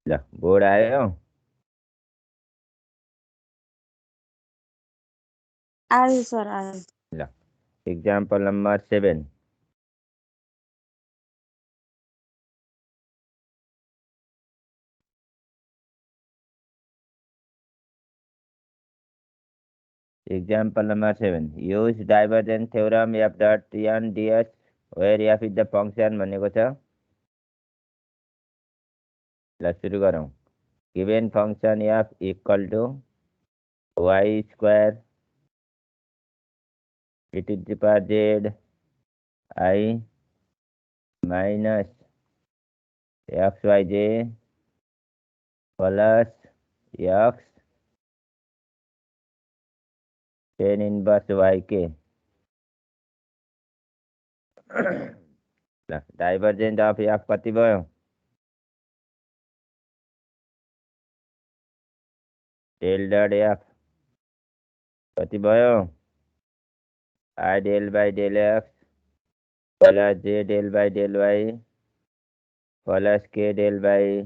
ल बोर्ड आयो। आयो सर आयो। ल example number 7। Example number 7. Use divergence theorem f dot n ds where f is the function भनेको छ। ल सुरु गरौँ। Given function f equal to y square e to the power z I minus xyj plus x tan inverse yk। ल divergent of f कति भयो? Del dot f कति भयो? I del by del x plus j del by del y plus k del by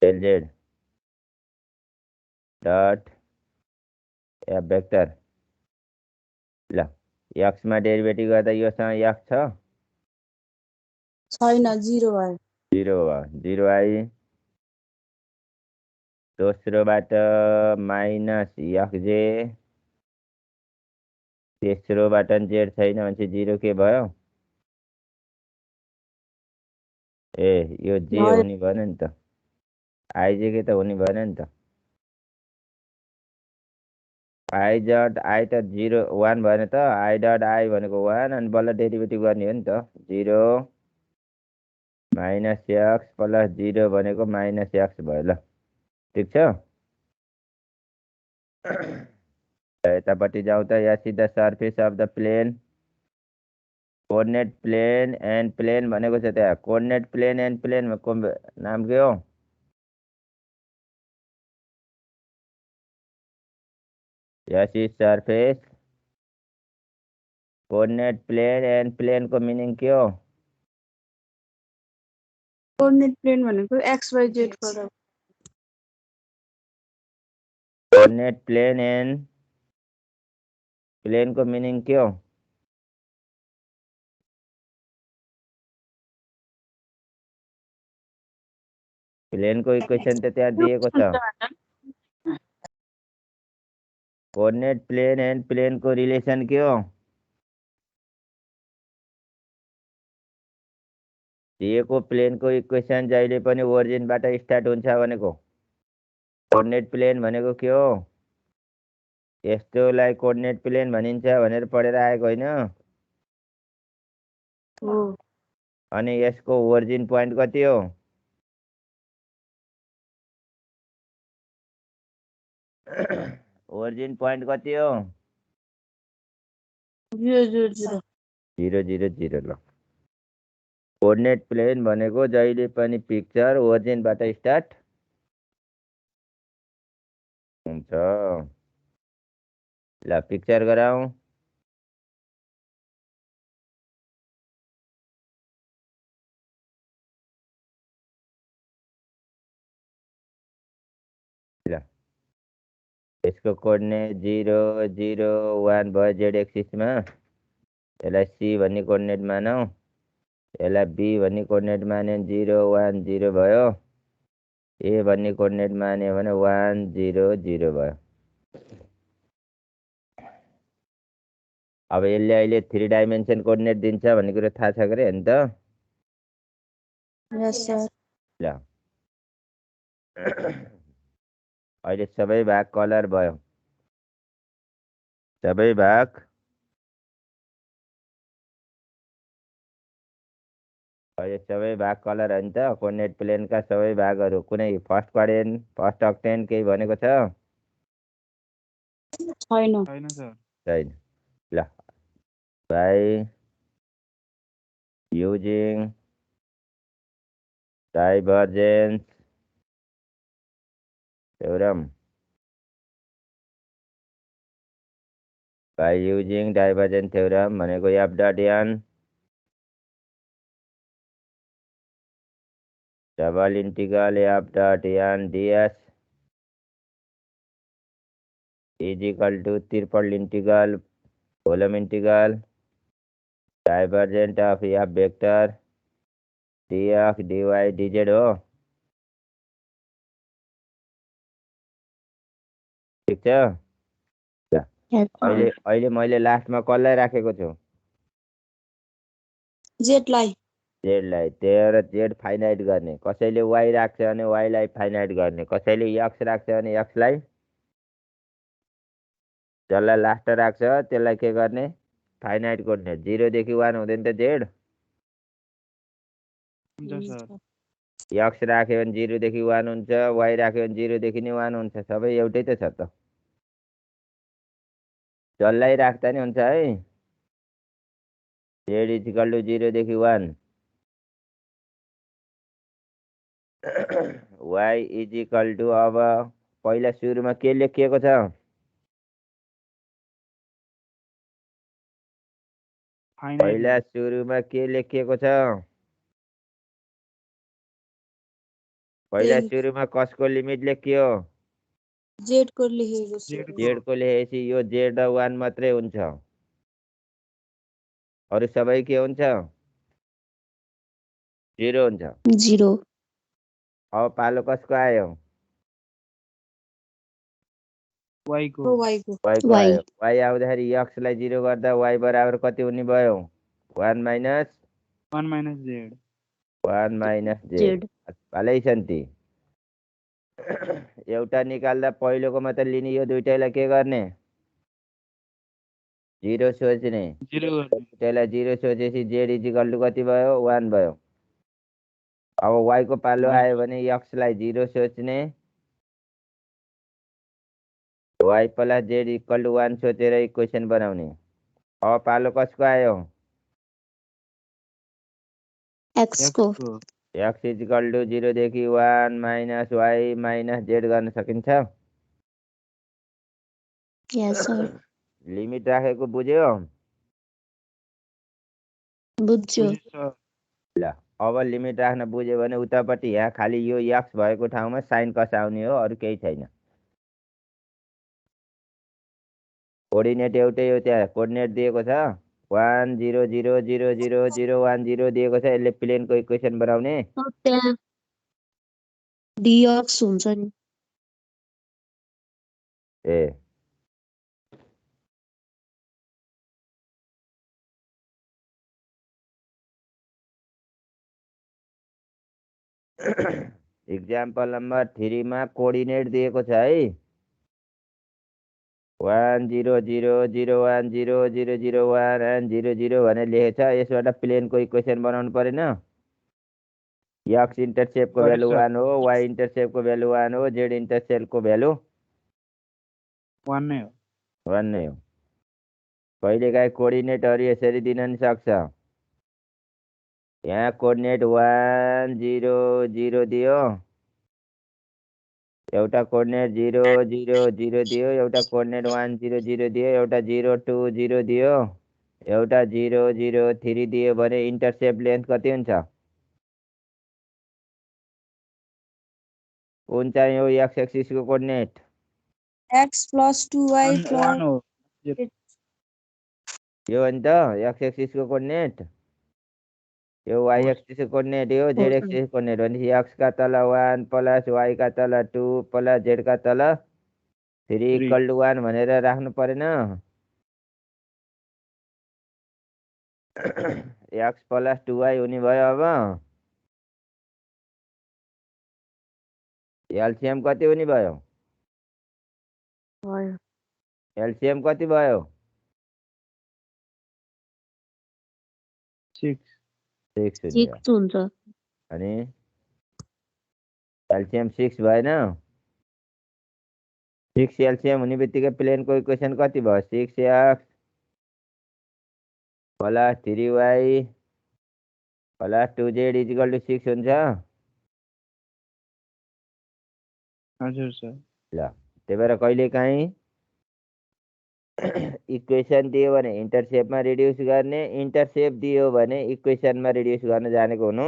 del z dot f vector. ल x मा derivative गर्दा योसँग x छ? छैन, 0 भयो। 0 भयो। 0 आई। दोस्रोबाट माइनस xj तेस्रोबाट z छैन भने 0 के भयो? ए यो j भयो। हुने भएन नि त। आइजे के त हुने भएन नि त। आई डट आई त 0 1 भएन त। आई डट आई भनेको 1 अनि बल्ल डेरिभेटिभ गर्ने हो नि त। 0 माइनस x प्लस 0 भनेको माइनस x भयो। ल ठिक छ। यतापट्टि जाउँ त। या सिधा surface of the plane coordinate plane and plane भनेको छ त्यहाँ। कोअर्डिनेट प्लेन एन्ड प्लेन को नाम के हो? Yes is surface coordinate plane and plane को मिनिङ के हो? कोअर्डिनेट प्लेन भनेको XYZ को। कोअर्डिनेट प्लेन एन्ड प्लेन को मिनिङ के हो? प्लेन को इक्वेसन त त्यहाँ दिएको छ। कोअर्डिनेट प्लेन एन्ड प्लेन को रिलेसन के हो? दिएको प्लेनको इक्वेसन जहिले पनि ओरिजिनबाट स्टार्ट हुन्छ भनेको। कोअर्डिनेट प्लेन भनेको के हो? यस्तोलाई कोअर्डिनेट प्लेन भनिन्छ भनेर पढेर आएको होइन? हो। अनि यसको ओरिजिन पोइन्ट कति हो? ओरिजिन पोइन्ट कति हो? 0 0 0 0 0 0। ल कोअर्डिनेट प्लेन भनेको जहिले पनि पिक्चर ओरिजिनबाट स्टार्ट हुन्छ। ल पिक्चर गराउँ। ल यसको कोअर्डिनेट 0 0 1 भयो जेड एक्सिसमा। यसलाई सी भन्ने कोअर्डिनेट मानौँ। यसलाई बी भन्ने कोअर्डिनेट मान्यो भने 0 1 0 भयो। ए भन्ने कोअर्डिनेट मान्यो भने 1 0 0 भयो। अब यसले अहिले 3 डाइमेन्सन कोअर्डिनेट दिन्छ भन्ने कुरो थाहा छ गरे नि त? Yes sir. ल अहिले सबै भाग कलर भयो। सबै भाग अहिले सबै भाग कलर हो नि त। कोअर्डिनेट प्लेनका सबै भागहरू कुनै फर्स्ट क्वाड्रेन्ट फर्स्ट अक्टेन्ट केही भनेको छ? छैन। छैन। ल by using divergence theorem by using divergence theorem भनेको f dot n double integral F dot N ds is equal to triple integral column integral divergent of F vector df dy dz हो। ठिक छ। ल, अहिले अहिले मैले लास्टमा कसलाई राखेको छु? जेडलाई जेडलाई। त्यही भएर जेड फाइनाइट गर्ने। कसैले वाइ राख्छ भने वाइलाई फाइनाइट गर्ने, कसैले एक्स राख्छ भने एक्सलाई, जसलाई लास्ट राख्छ त्यसलाई के गर्ने? फाइनाइट गर्ने। 0 देखि 1 हुँदैन त जेड? एक्स राख्यो भने 0 देखि 1 हुन्छ, वाइ राख्यो भने 0 देखि नै 1 हुन्छ। सबै एउटै त छ त, जसलाई राख्दा नि हुन्छ है। जेड इज इक्वल टु 0 देखि 1, वाइ इज इक्वल टु, अब पहिला सुरुमा के लेखिएको छ? पहिला सुरुमा के लेखिएको छ? पहिला सुरुमा कसको लिमिट लेखियो? जेड को लेखेको छु। जेड को लेखेपछि यो जेड 1 मात्रै हुन्छ, अरू सबै के हुन्छ? 0 हुन्छ। 0 अब पालो कसको आयो? वाइ को वाइको आयो। वाइ आउँदाखेरि एक्सलाई 0 गर्दा वाइ बराबर कति हुने भयो? 1 माइनस 1 जेड। भलै छ नि ती। एउटा निकाल्दा पहिलोको मात्र लिने, यो दुइटैलाई के गर्ने? 0 सोच्ने। दुइटैलाई 0 सोचेपछि जेड इज इक्वल टु कति भयो? 1 भयो। अब वाइको पालो आयो भने एक्सलाई 0 सोच्ने, Y plus Z equal to 1 सोचेर इक्वेसन बनाउने। अब पालो कसको आयो? एक्स को। एक्स इज इक्वल टु 0 देखि 1 माइनस वाइ माइनस जेड गर्न सकिन्छ? Yes sir. लिमिट राखेको बुझ्यो? बुझ्यो। ल, अब लिमिट राख्न बुझ्यो भने उतापट्टि यहाँ खालि यो एक्स भएको ठाउँमा साइन कस आउने हो, अरू केही छैन। कोअर्डिनेट एउटै हो, त्यहाँ कोअर्डिनेट दिएको छ 1 0 0 0 0 0 1 0 दिएको छ। यसले प्लेनको इक्वेसन बनाउने। त्यहाँ डीएक्स हुन्छ नि। ए इक्जाम्पल नम्बर 3 मा कोअर्डिनेट दिएको छ है। 1 0 0 0 1 0 0 0 1 एन्ड 0 0 भनेर लेखेको छ। यसबाट प्लेनको इक्वेसन बनाउनु परेन? एक्स इन्टरसेप्टको भ्यालु 1 हो, वाइ इन्टरसेप्टको भ्यालु 1 हो, जेड इन्टरसेप्टको भ्यालु 1 नै हो। कहिलेकाहीँ कोअर्डिनेटहरू यसरी दिन नि सक्छ। यहाँ कोअर्डिनेट 1 0 0 दियो, एउटा कोअर्डिनेट 0 0 0 दियो, एउटा कोअर्डिनेट 1 0 0 दियो, एउटा 0 2 0 दियो, एउटा 0 0 3 दियो भने इन्टरसेप्ट लेन्थ कति हुन्छ? कुन चाहिँ हो एक्स एक्सिसको coordinate? X plus 2y plus यो हो नि त एक्स एक्सिसको कोअर्डिनेट। यो वाइ एक्सिसको कोअर्डिनेट हो, जेड एक्सिसको कोअर्डिनेट। भनेपछि एक्स का तल 1 प्लस वाइ का तल 2 प्लस जेड का तल 3 इक्वल टु 1 भनेर राख्नु परेन? एक्स प्लस 2y हुने भयो। अब एलसिएम कति हुने भयो? एलसिएम कति भयो? 6 हुन्छ। अनि एलसिएम 6 भएन? 6 एलसिएम हुने बित्तिकै प्लेनको इक्वेसन कति भयो? 6x plus 3y plus 2z is equal to 6 हुन्छ। हजुर सर। ल, त्यही भएर कहिलेकाहीँ इक्वेसन दियो भने इन्टरसेप्टमा रिड्युस गर्ने, इन्टरसेप्ट दियो भने इक्वेसनमा रिड्युस गर्न जानेको हुनु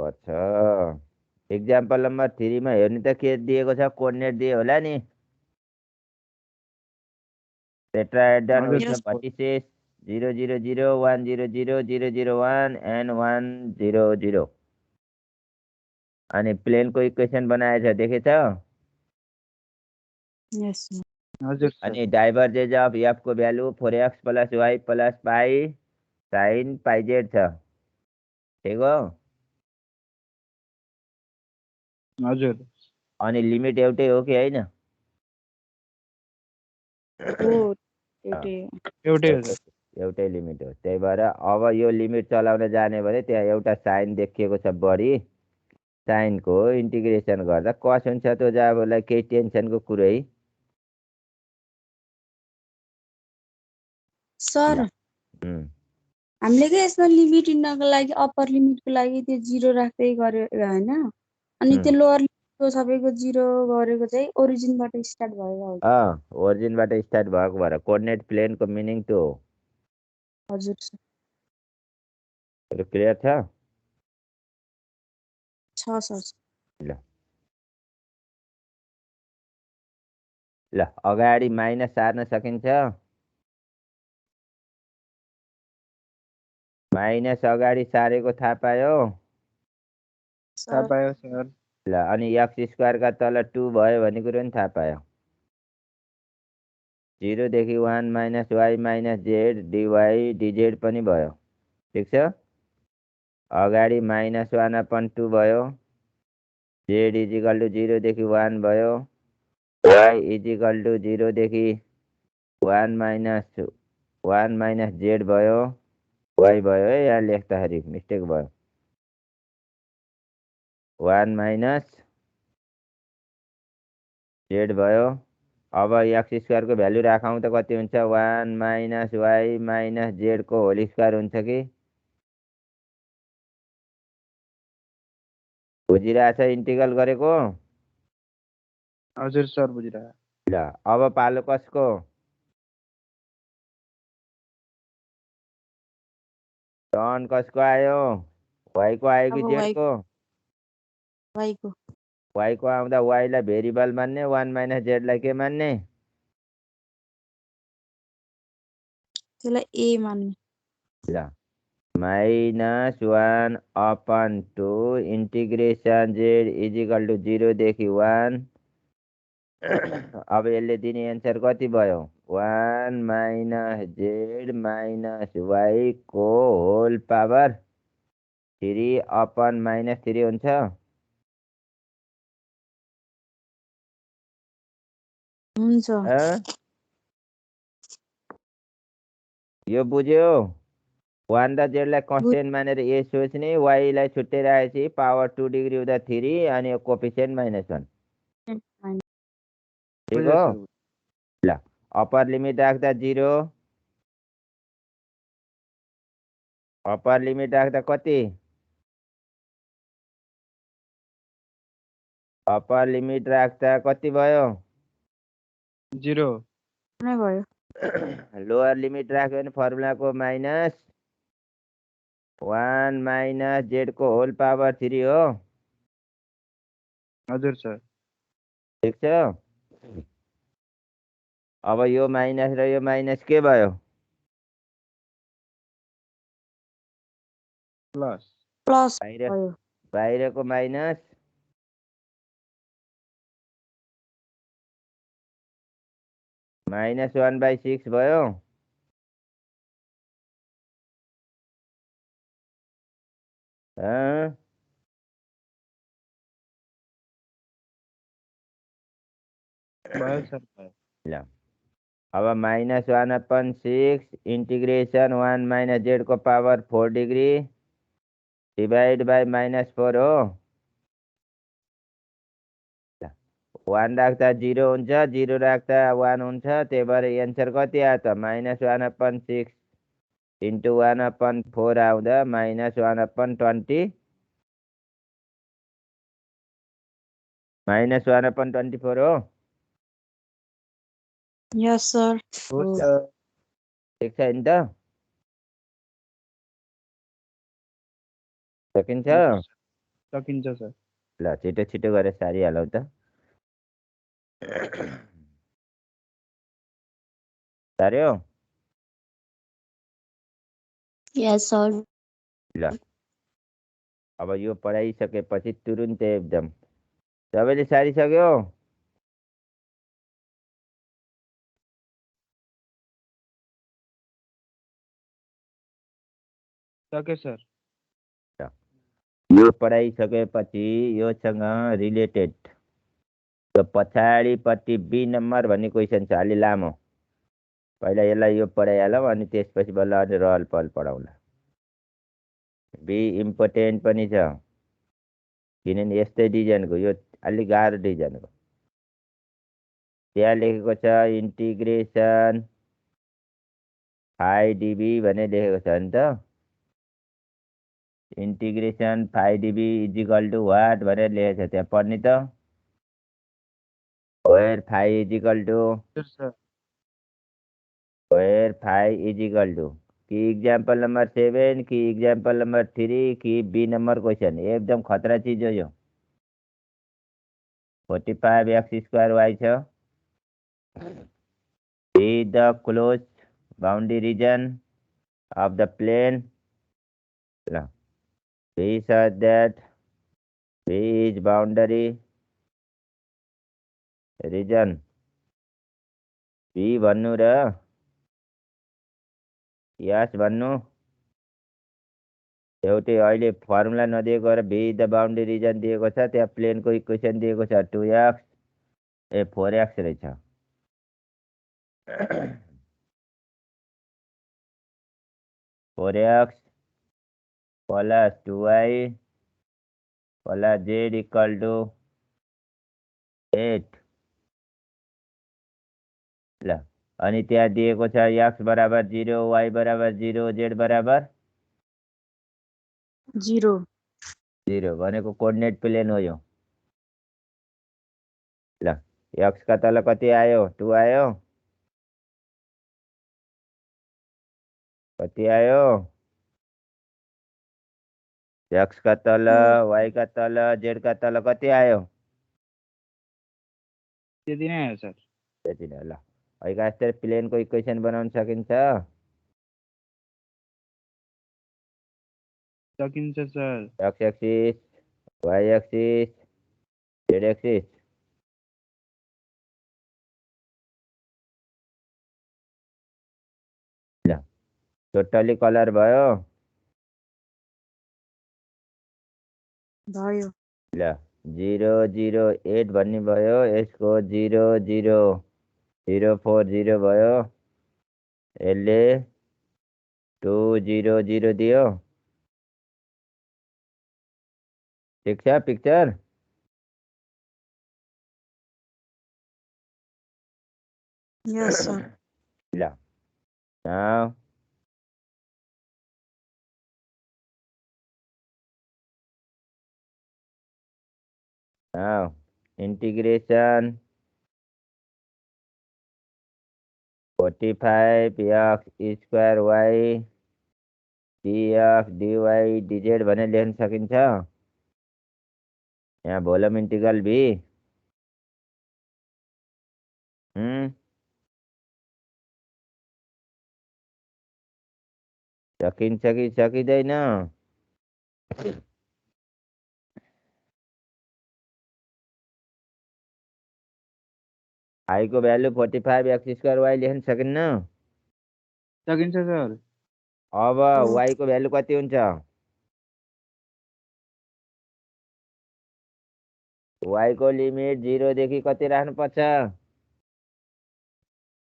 पर्छ। इक्जाम्पल नम्बर 3 मा हेर्नु त के दिएको छ, कोअर्डिनेट दिए होला नि। टेट्राहेड्रन हजुर with सर। vertices 0 0 0 1 0 0 0 0 1 and 1 0 0। अनि प्लेनको इक्वेसन बनाएछ, देखेछ? यस सर। हजुर सर। अनि डाइभर्जेन्स अफ एफ को भ्यालु 4x + y + पाई sin पाइजेड छ, ठिक हो? हजुर। अनि लिमिट एउटै हो कि होइन? हो एउटै एउटै हो सर। एउटै लिमिट हो। त्यही भएर अब यो लिमिट चलाउन जाने भने त्यहाँ एउटा साइन देखिएको छ बढी, साइनको इन्टिग्रेसन गर्दा कस हुन्छ। त्यो जाबलाई केही टेन्सनको कुरै। सर। हामीले के यसमा लिमिट इन्नको लागि अप्पर लिमिटको लागि त्यो 0 राख्दै गर्यो हैन, अनि त्यो लोअर लिमिटको सबैको 0 गरेको चाहिँ ओरिजिनबाट स्टार्ट भयो। ओरिजिनबाट स्टार्ट भएको भएर कोअर्डिनेट प्लेनको मिनिङ त्यो हो। हजुर सर। क्लियर छ? छ सर। ल ल अगाडि माइनस सार्न सकिन्छ? माइनस अगाडि सारेको थाहा पायो? थाहा पायो सर। ल अनि x² का तल 2 भयो भन्ने कुरो पनि थाहा पायो। 0 देखि 1 - y - z dy dz पनि भयो, ठिक छ? अगाडि -1/2 भयो, z = 0 देखि 1 भयो, y = 0 देखि 1 - 1 - z भयो, y भयो है, यहाँ लेख्दाखेरि मिस्टेक भयो, 1 - z भयो। अब x² को भ्यालु राखौँ त कति हुन्छ? 1 - y - z को होल स्क्वायर हुन्छ कि? बुझिरहेछ इन्टिग्रल गरेको? हजुर सर, बुझिरहेको। ल अब पालो कसको? टर्न कसको आयो? y को आयो कि z को? y को। y को आउँदा y लाई भेरिएबल मान्ने, 1 - z लाई के मान्ने? त्यसलाई a मान्ने। ल -1/2 इंटीग्रेशन z = 0 देखि 1। अब यसले दिने एन्सर कति भयो? 1 - z - y को होल पावर 3/-3 हुन्छ। यो बुझ्यो? 1 र z लाई कन्स्टेन्ट मानेर ए सोच्ने, y लाई छुट्टै राखेपछि पावर 2 डिग्री हुँदा 3 अनि कोएफिसिएन्ट -1, ठीक हो? ल अप्पर लिमिट राख्दा 0, अप्पर लिमिट राख्दा कति? अप्पर लिमिट राख्दा कति भयो? 0 नै भयो। लोअर लिमिट राख्यो भने फर्मुलाको -1 - z को होल पावर 3 हो। हजुर सर। ठिक छ? अब यो माइनस र यो माइनस के भयो? प्लस भयो। बाहिरको माइनस -1/6 भयो। भयो सर, भयो। ल अब -1/6 इंटीग्रेशन 1 - z को पावर 4 डिग्री डिवाइड बाई -4 हो। 1 राख्दा 0 हुन्छ, 0 राख्दा 1 हुन्छ, त्यही भएर एन्सर कति आयो त? -1/6 × 1/4 आउँदा -1/20 -1/24 हो। Yes sir. ठिक छ नि त? सकिन्छ? सकिन्छ सर। ल छिटो छिटो गरेर सारिहालौँ त। सार्यो? यस सर। ल अब यो पढाइसकेपछि तुरुन्तै एकदम सबैले सारिसक्यो? सके सर। यो पढाइसकेपछि योसँग रिलेटेड त्यो पछाडिपट्टि बी नम्बर भन्ने क्वेसन छ, अलि लामो। पहिला यसलाई यो पढाइहालौँ अनि त्यसपछि बल्ल अनि रहल पहल पढाउँला। बी इम्पोर्टेन्ट पनि छ, किनभने यस्तै डिजाइनको, यो अलिक गाह्रो डिजाइनको। त्यहाँ लेखेको छ इन्टिग्रेसन 5dB भने लेखेको छ नि त। Integration 5dB equal to what भनेर लेखेको छ, त्यहाँ पढ्ने त। Where 5 is equal to sir where 5 is equal to कि एग्जाम्पल नंबर 7 कि एग्जाम्पल नंबर 3 कि बी नंबर क्वेश्चन, एकदम खतरा चीज हो यो। 45x² y छ। Be the closed boundary region of the plane. Be such that B is boundary region. B भन्नु र यस भन्नु एउटै। अहिले फर्मुला नदिएको र बी द बाउन्ड्री रिजन दिएको छ, त्यहाँ प्लेनको इक्वेसन दिएको छ 2x 4x रहेछ। 4x plus 2y plus z equal to 8। ल अनि त्यहाँ दिएको छ x बराबर 0, y बराबर 0, z बराबर 0 भनेको कोअर्डिनेट प्लेन हो यो। ल x का तल कति आयो? 2 आयो। कति आयो? x का तल, y का तल, z का तल कति आयो? त्यति नै हो सर। त्यति नै। ल अहिले प्लेनको इक्वेसन बनाउन सकिन्छ? सकिन्छ sir. x axis, y axis, z axis. ल टोटली कलर भयो? भयो। ल 0 0 8 भन्ने भयो, यसको 0 0 0 4 0 भयो, यसले 2 0 0 दियो। ठिक छ पिक्चर? यस सर। ल now integration 45x² y dx dy dz भनेर लेख्न सकिन्छ। यहाँ भोल्युम इन्टिग्रल भी सकिन्छ कि सकिँदैन? आई को भ्यालु 45x² y लेख्न सकिन्न? सकिन्छ सर। अब y को भ्यालु कति हुन्छ? y को लिमिट 0 देखि कति राख्नुपर्छ?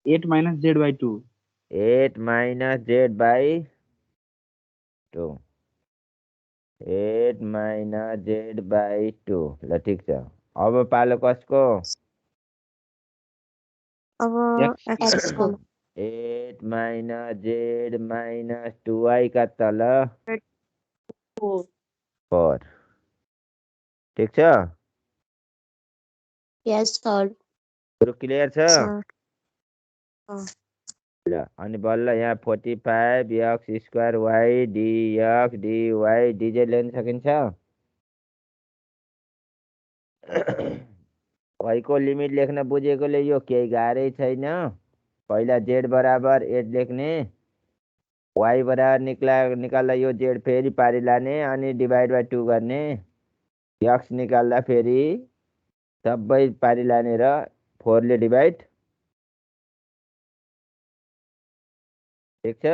8 - z/2। 8 - z/2। 8 - z/2। ल ठिक छ। अब पालो कसको? अब x को 8 - z - 2y का तल 4। ठिक छ? Yes sir. कुरो क्लियर छ? सर ल अनि बल्ल यहाँ 45x² y dx dy dz लेख्न सकिन्छ? y को लिमिट लेख्न बुझेकोले यो केही गाह्रै छैन। पहिला z बराबर 8 लेख्ने, y बराबर निकाल्दा यो z फेरि पारि लाने अनि डिभाइड बाई 2 गर्ने, x निकाल्दा फेरि सबै पारि लाने र 4 ले डिभाइड। ठिक छ?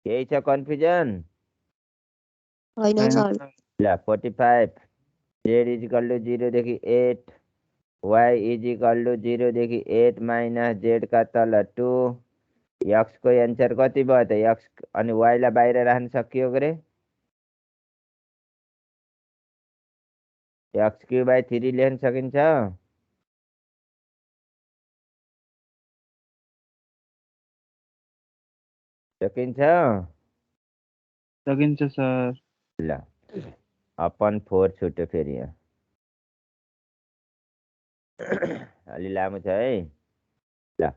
केही छ कन्फ्युजन? होइन छैन सर। सर। ल 45 z इजिकल टु 0 देखि 8 y इजिकल टु 0 देखि 8 माइनस z का तल 2 x को एन्सर कति भयो त? x अनि y लाई बाहिर राख्न सकियो गरे x³/3 लेख्न सकिन्छ। सकिन्छ? सकिन्छ सर। ल अपन 4 छुट्यो फेरि यहाँ। अलि लामो छ है। ल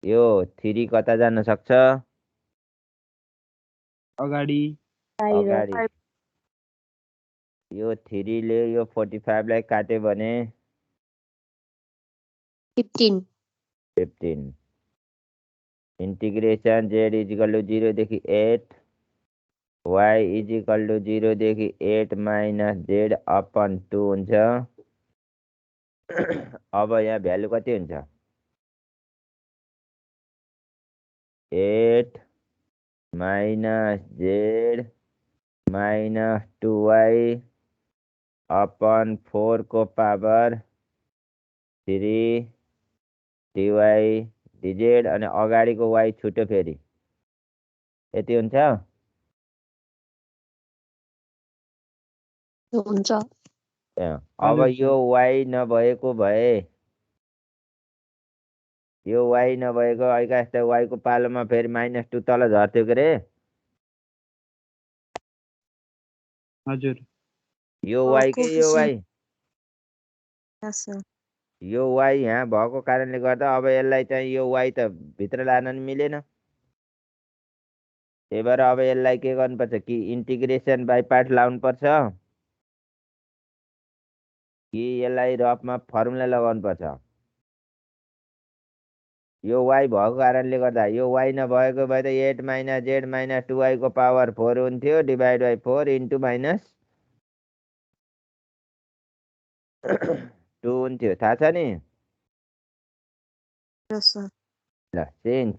यो 3 कता जान सक्छ? अगाडि। अगाडि। यो 3 ले यो 45 लाई काट्यो भने 15 इंटीग्रेशन z इजिकल टू 0 देखि 8 y इजिकल टू 0 देखि 8 माइनस z अपन 2 हुन्छ। अब यहाँ भ्यालु कति हुन्छ? 8 minus z minus 2y upon 4 को पावर 3 dy dz अनि अगाडिको y छुट्यो फेरि यति हुन्छ। हुन्छ। अब यो y नभएको भए यो y नभएको ऐका यस्ता y को पालोमा फेरि -2 तल झर्थ्यो के रे। हजुर। यो y के यो y यस सर। यो y यहाँ भएको कारणले गर्दा अब यसलाई चाहिँ यो y त भित्र लान नि मिलेन। त्यही भएर अब यसलाई के गर्नुपर्छ कि इन्टिग्रेसन बाई पार्ट लाउनुपर्छ कि यसलाई रफमा फर्मुला लगाउनुपर्छ। यो y भएको कारणले गर्दा यो y नभएको भए त 8 माइनस z माइनस 2y को पावर 4 हुन्थ्यो डिभाइड बाई 4 इन्टु माइनस 2 हुन्थ्यो। थाहा छ नि? Yes sir. ल चेन्ज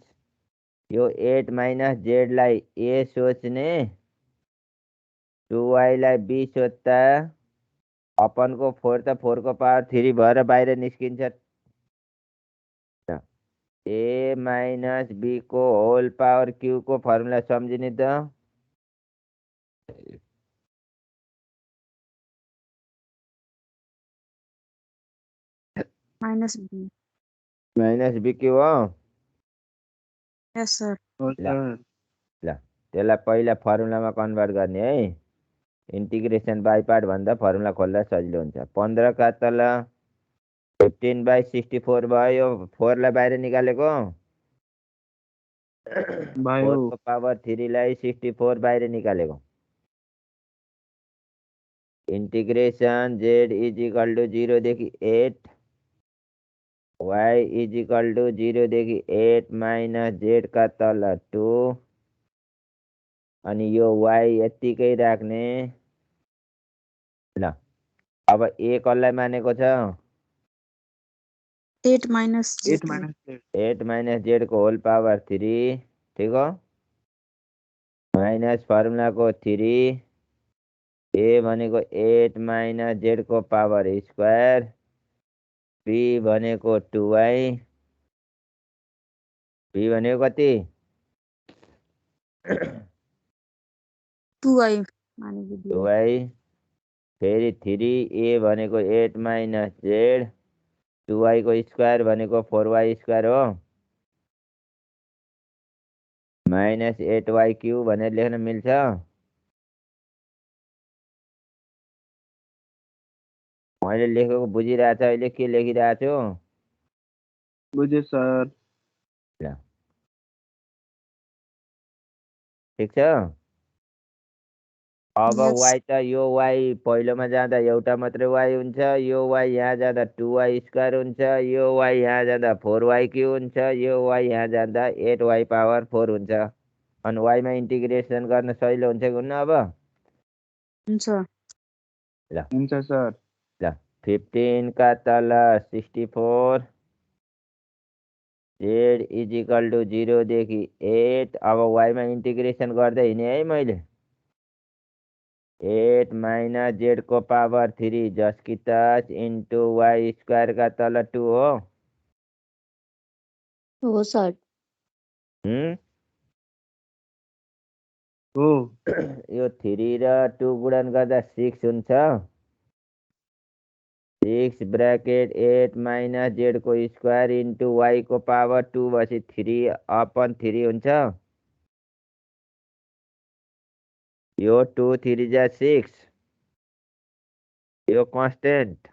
यो 8 माइनस z लाई a सोच्ने 2y लाई b सोच्दा अपन को 4 त 4 को पावर 3 भएर बाहिर निस्किन्छ। a माइनस b को होल पावर q को फर्मुला सम्झिने त? Minus B. माइनस b के हो? Yes sir. हो ल सर। ल त्यसलाई पहिला फर्मुलामा कन्भर्ट गर्ने है। इन्टिग्रेसन बाई पार्ट भन्दा फर्मुला खोल्दा सजिलो हुन्छ। 15 का तल 15/64 भयो। 4 लाई बाहिर निकालेको 4 को पावर 3 लाई 64 बाहिर निकालेको। इंटीग्रेशन z इजिकल टू 0 देखि 8 y इजिकल टू 0 देखि 8 माइनस z का तल 2 अनि यो y यतिकै राख्ने। ल अब a कसलाई मानेको छ? 8 माइनस 8 माइनस z को होल पावर 3 ठीक हो माइनस फर्मुला को 3 a भनेको 8 माइनस z को पावर स्क्वायर b भनेको 2y b भनेको कति? 2y मानेको 2y फेरि 3a भनेको 8 माइनस z 2y को स्क्वायर भनेको 4y स्क्वायर हो माइनस 8y³ भनेर लेख्न मिल्छ। मैले लेखेको बुझिरहेछ अहिले के लेखिरहेको छु? बुझे सर। ल ठिक छ। अब Yes. वाइ त यो वाइ पहिलोमा जाँदा एउटा मात्रै वाइ हुन्छ, यो वाइ यहाँ जाँदा 2y स्क्वायर हुन्छ, यो वाइ यहाँ जाँदा 4y क्यु हुन्छ, यो वाइ यहाँ जाँदा 8y पावर 4 हुन्छ। अनि वाइमा इन्टिग्रेसन गर्न सजिलो हुन्छ कि हुन्न अब? हुन्छ। ल हुन्छ सर। ल 15 का तल 64 z इजिकल टु 0 देखि 8। अब वाइमा इन्टिग्रेसन गर्दै हिँडेँ है मैले। 8 माइनस जेड को पावर 3 जसकी तस इन्टु वाइ स्क्वायर का तल 2 हो। हो सर। हो। यो 3 र 2 गुणन गर्दा 6 हुन्छ। 6 ब्रैकेट 8 माइनस जेड को स्क्वायर इन्टु वाइ को पावर 2 भएपछि 3/3 हुन्छ। यो 2 3 जा 6। यो कन्स्टेन्ट।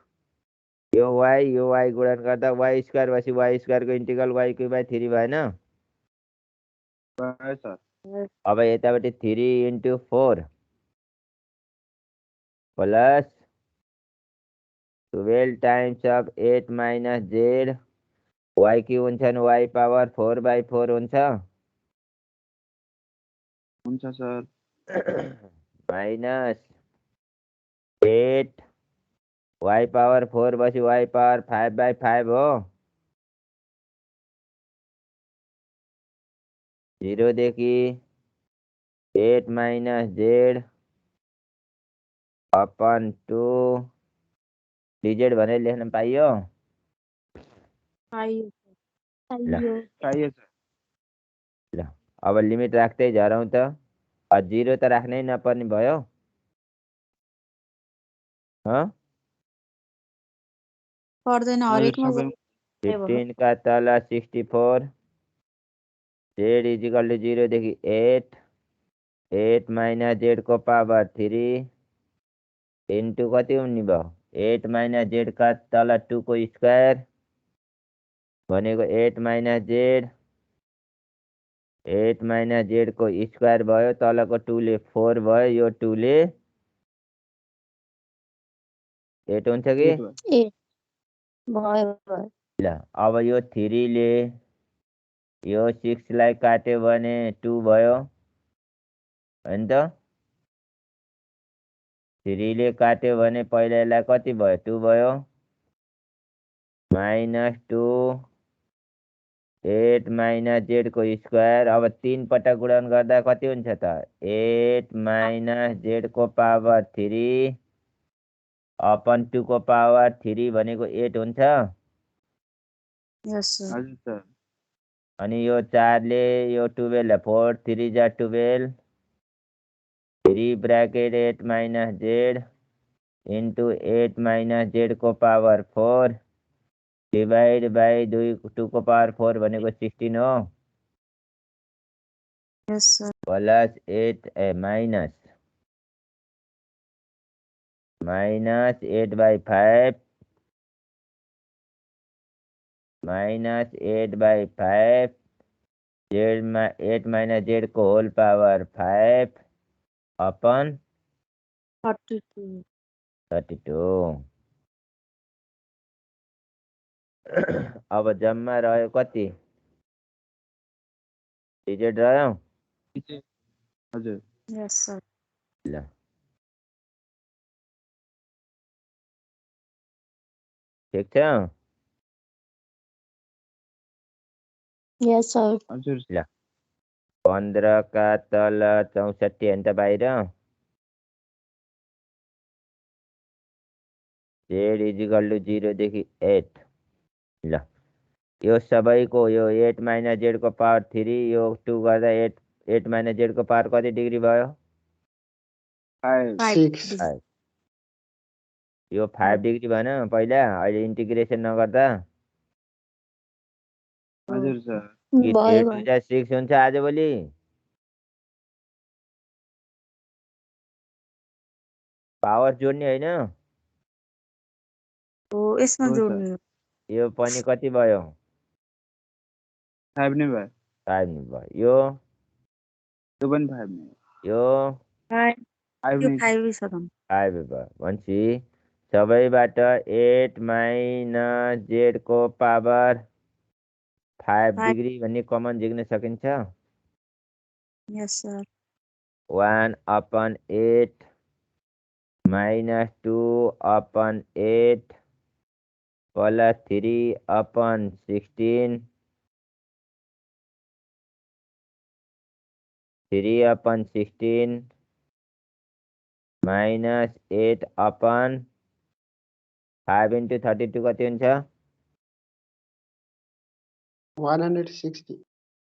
यो वाइ गुणन गर्दा वाइ स्क्वायर भएपछि वाइ स्क्वायरको इन्टिग्रल वाइ क्युब बाई 3 भएन? भयो सर। अब यतापट्टि 3 into 4 plus 12 times of 8 minus z y cube हुन्छ नि वाइ पावर 4/4 हुन्छ। हुन्छ सर। माइनस 8 वाइ पावर 4 भएपछि वाइ पावर 5/5 हो। 0 देखि 8 माइनस जेड अपन 2 डिजेड भनेर लेख्न पाइयो? पाइयो। ल पाइयो सर। ल अब लिमिट राख्दै झरौँ त। 0 त राख्नै नपर्ने भयो। पर्दैन, हरेकमा सबै 15 का तल 64 जेड इजिकल टु 0 देखि 8 माइनस जेड को पावर 3 इन्टु कति हुने भयो 8 माइनस जेड का तल 2 को स्क्वायर भनेको 8 माइनस जेड को स्क्वायर भयो। तलको 2 ले 4 भयो। यो 2 ले 8 हुन्छ कि? 8 भयो। ल अब यो 3 ले यो 6 लाई काट्यो भने 2 भयो हैन त? 3 ले काट्यो भने पहिला यसलाई कति भयो 2 भयो माइनस 2 8 माइनस जेड को स्क्वायर। अब 3 पटक गुणन गर्दा कति हुन्छ त 8 माइनस जेड को पावर 3 अपन 2 को पावर 3 भनेको 8 हुन्छ। यस सर। हजुर सर। अनि यो 4 ले यो 12 4 3 जा 12 3 bracket 8 minus z into 8 minus z को पावर 4 डिवाइड बाई 2 को पावर 4 भनेको 16 हो। Yes sir. Plus 8 minus 8/5 minus 8/5 z 8 minus z को होल पावर 5 अपन 32। अब जम्मा रह्यो कति डिजिट रह्यो? हजुर। Yes sir. ल ठिक छ। Yes sir. हजुर। ल 15 का तल 64 हैन त बाहिर जेड इजिकल टु 0 देखि 8। ल यो सबैको यो 8 माइनस जेड को पावर 3 यो 2 गर्दा 8 माइनस जेड को पावर कति डिग्री भयो? 5 यो 5 डिग्री भएन पहिला अहिले इन्टिग्रेसन नगर्दा? हजुर सर। कि 3 2 जा 6 हुन्छ आजभोलि? पावर जोड्ने होइन? हो यसमा हो जोड्नु सर। यो पनि कति भयो? 5 नै भयो। 5 नै भयो। यो त्यो पनि 5 नै। यो 5 फाइभ त्यो नै 5 छ त 5 भयो भनेपछि सबैबाट 8 माइनस जेड को पावर 5 5 डिग्री भन्ने कमन झिक्न सकिन्छ। Yes sir 1/8 minus 2/8 plus 3/16 3/16 minus 8/5 into 32 कति हुन्छ? 160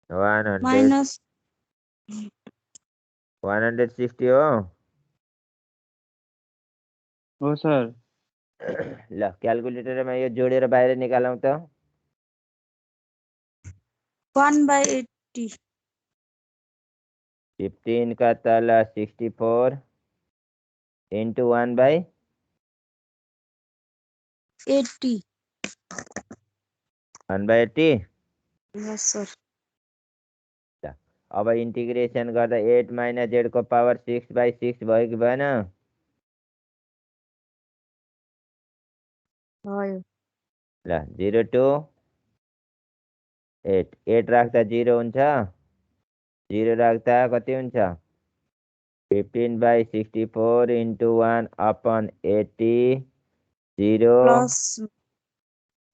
100 माइनस 160 हो। हो सर। ल क्यालकुलेटरमा यो जोडेर बाहिर निकालौँ त। 1/80 15 का तल 64 इन्टु 1/80 1/80। यस सर अब इन्टिग्रेसन गर्दा 8 माइनस जेड को पावर 6/6 भयो कि भएन? भयो ल 0 to 8 8 राख्दा 0 हुन्छ, 0 राख्दा कति हुन्छ? 15/64 into 1/80 0 plus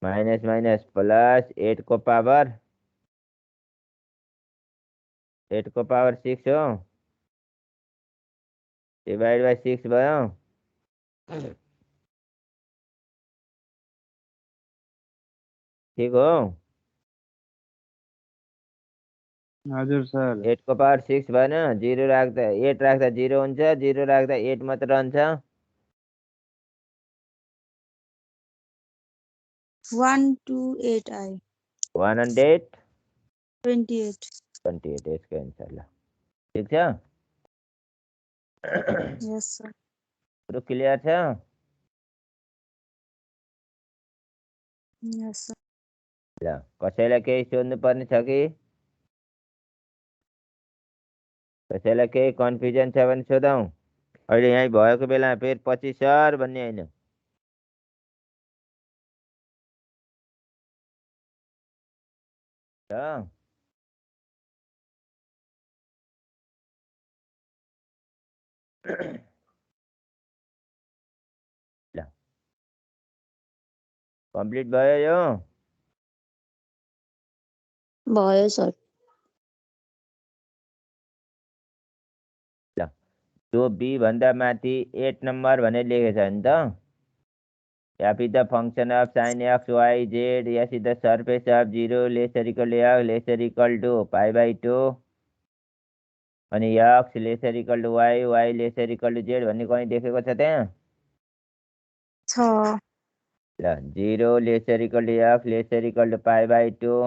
minus minus plus 8 को पावर 6 हो, डिवाइड बाई 6 भयो। ठीक हो? हजुर सर। 8 को पावर 6 भएन, 0 राख्दा 8 राख्दा 0 हुन्छ, 0 राख्दा 8 मात्र रहन्छ। 128 आयो 128 28 यसको एन्सर। ल ठिक छ, यस सर पुरो क्लियर छ? यस सर ल कसैलाई केही सोध्नु पर्ने छ कि? कसैलाई केही कन्फ्युजन छ भने सोधौँ। अहिले यहीँ भएको बेलामा फेरि पछि सर भन्ने होइन। ल ल कम्प्लिट भयो यो? भयो सर। ल जो बी भन्दा माथि 8 नम्बर भनेर लेखेको छ नि त, f is the function of sin x y z, s is the surface of 0 lesser equal to x lesser equal to pi/2 अनि x lesser equal to y y lesser equal to z भन्ने कहीँ देखेको छ त्यहाँ? छ ल 0 lesser equal to x lesser equal to pi/2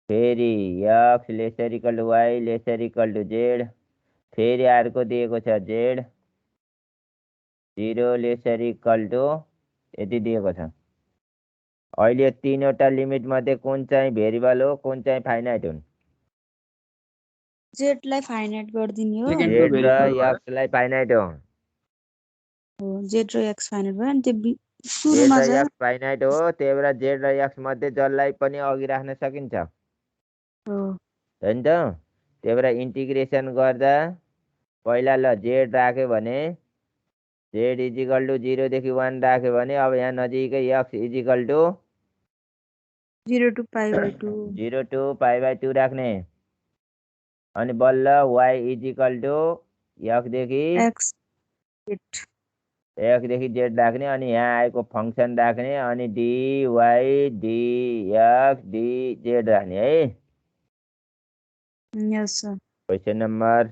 फेरि x lesser equal to y lesser equal to z फेरि अर्को दिएको छ z 0 lesser equal to यति दिएको छ। अहिले तीनवटा लिमिट मध्ये कुन चाहिँ भेरिएबल हो, कुन चाहिँ फाइनाइट हुन्? जेड लाई फाइनाइट गरिदिने हो सेकेन्डको जेड र भेरिएबल भयो। एक्सलाई फाइनाइट हो। जेड र एक्स फाइनाइट भयो अनि त्यो जेड सुरुमा र चाहिँ एक्स फाइनाइट हो, त्यही भएर जेड र एक्स मध्ये जसलाई पनि अघि राख्न सकिन्छ, हो होइन त? त्यही भएर इन्टिग्रेसन गर्दा पहिला ल जेड राख्यो भने जेड इजिकल टु 0 देखि 1 राख्यो भने अब यहाँ नजिकै X equal to 0 to pi/2 0 to pi/2 राख्ने अनि बल्ल y इजिकल टु एक्सदेखि एक्स 8 जेड राख्ने अनि यहाँ आएको फङ्सन राख्ने अनि dy dx dz राख्ने है। यस सर क्वेसन नम्बर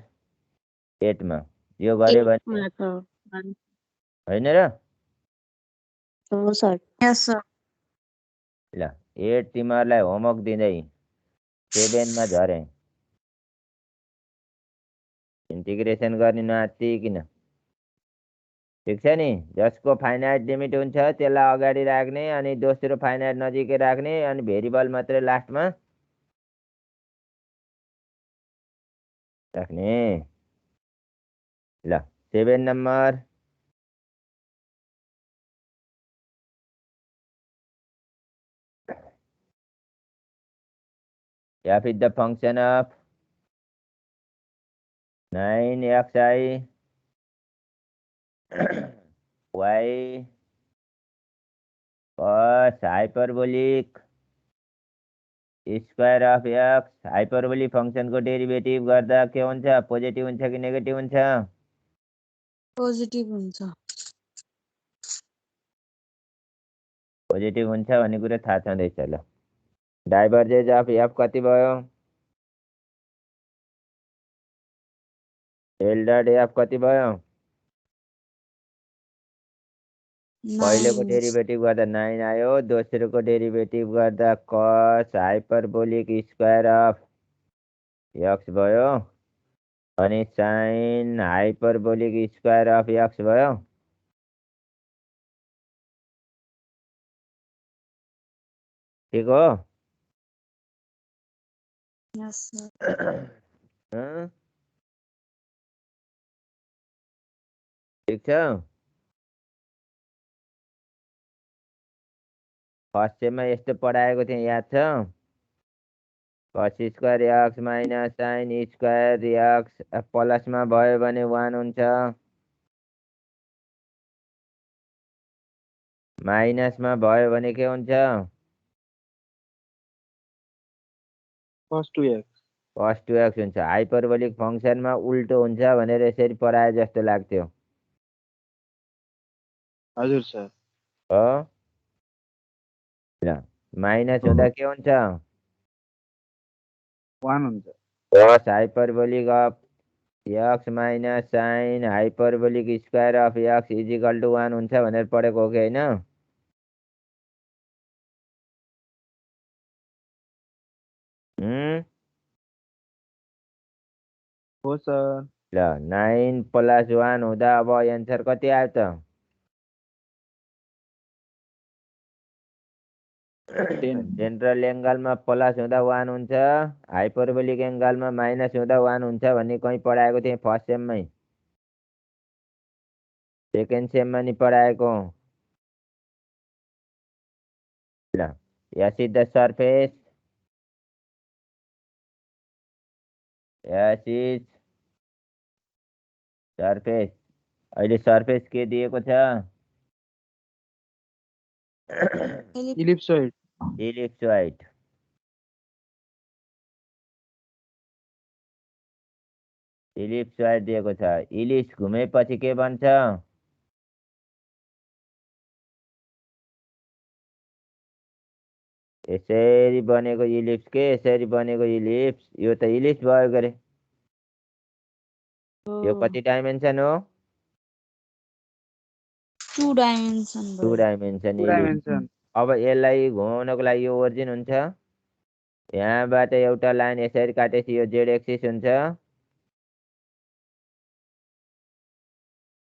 8 मा यो गऱ्यो भने होइन र? हो सर। यस सर ल 8 तिमीहरूलाई होमवर्क दिँदै 7 मा झरे। इन्टिग्रेसन गर्ने नआत्तिकिन, ठिक छ नि? जसको फाइनाइट लिमिट हुन्छ त्यसलाई अगाडि राख्ने अनि दोस्रो फाइनाइट नजिकै राख्ने अनि भेरिएबल मात्रै लास्टमा राख्ने। ल 7 number. F is the function of 9xi y cos hyperbolic square of x hyperbolic फंक्सनको डेरिभेटिभ गर्दा के हुन्छ पोजिटिभ हुन्छ कि नेगेटिभ हुन्छ पोजिटिभ हुन्छ पोजिटिभ हुन्छ भन्ने कुरा थाहा छँदैछ ल डाइभर्जेन्स अफ एफ कति भयो एल डट एफ कति भयो पहिलेको डेरिभेटिभ गर्दा 9 आयो दोस्रोको डेरिभेटिभ गर्दा कस हाइपरबोलिक स्क्वायर अफ एक्स भयो अनि sign hyperbolic square of x भयो ठिक हो यस सर ठिक छ फर्स्ट सेममा यस्तो पढाएको थिएँ याद छ cos square x minus sine square x प्लसमा भयो भने 1 हुन्छ माइनसमा भयो भने के हुन्छ cos 2x cos 2x हुन्छ हाइपरबोलिक फंक्सनमा उल्टो हुन्छ भनेर यसरी पढाए जस्तो लाग्थ्यो हजुर सर हो ल माइनस हुँदा के हुन्छ 1 हुन्छ cos hyperbolic of X minus sine hyperbolic square of X is equal to 1 हुन्छ भनेर पढेको हो कि होइन हो सर ल 9 + 1 हुँदा अब एन्सर कति आयो त 10 जेनरल एङ्गलमा प्लस हुँदा 1 हुन्छ हाइपरबोलिक एङ्गलमा माइनस हुँदा 1 हुन्छ भन्ने कहीँ पढाएको थिएँ फर्स्ट सेममै सेकेन्ड सेममा नि पढाएको ल S is the surface S is surface अहिले सर्फेस के दिएको छ इलिप्सोइड इलिप्सोइड इलिप्सोइड दिएको छ इलिप्स घुमेपछि के बन्छ यसरी बनेको इलिप्स के यसरी बनेको इलिप्स यो त इलिप्स भयो गरे यो कति डाइमेन्सन हो 2 डाइमेन्सन 2 डाइमेन्सन 2 डाइमेन्सन अब यसलाई घुमाउनको लागि यो ओरिजिन हुन्छ यहाँबाट एउटा लाइन यसरी काटेपछि यो जेड एक्सिस हुन्छ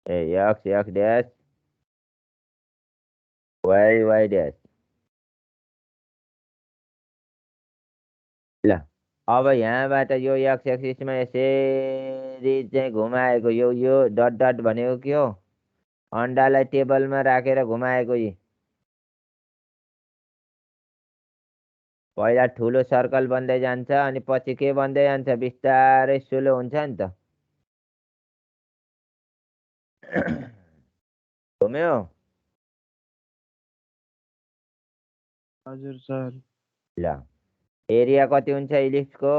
ए x x dash y y dash ल अब यहाँबाट यो एक्स एक्सिसमा यसरी चाहिँ घुमाएको यो डट डट भनेको के हो अन्डालाई टेबलमा राखेर घुमाएको यी पहिला ठुलो सर्कल बन्दै जान्छ अनि पछि के बन्दै जान्छ बिस्तारै स्लो हुन्छ नि त घुम्यो हजुर सर ल एरिया कति हुन्छ इलिप्सको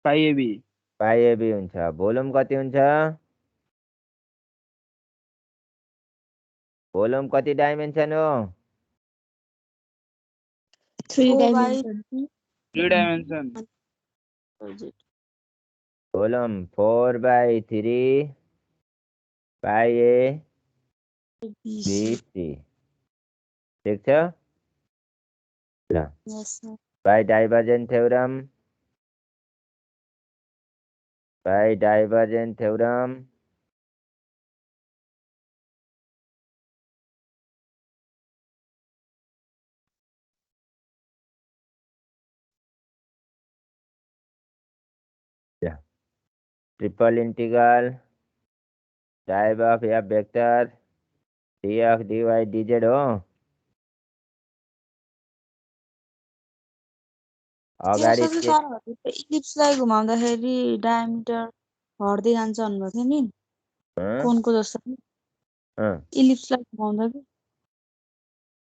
पाइएबी पाइएबी हुन्छ भोल्युम कति हुन्छ भोल्युम कति डाइमेन्सन हो 3 4 by डाइमेन्सन 3 डाइमेन्सन भोल्युम 4/3 पाइए बीसी ठिक छ ल yes sir by divergent theorem triple integral type of F vector dx dy dz हो। अगाडि त्यसपछि सरहरूले इलिप्सलाई घुमाउँदाखेरि डायमिटर हट्दै जान्छ भन्नुभएको थियो नि कोनको जस्तो इलिप्सलाई घुमाउँदा कि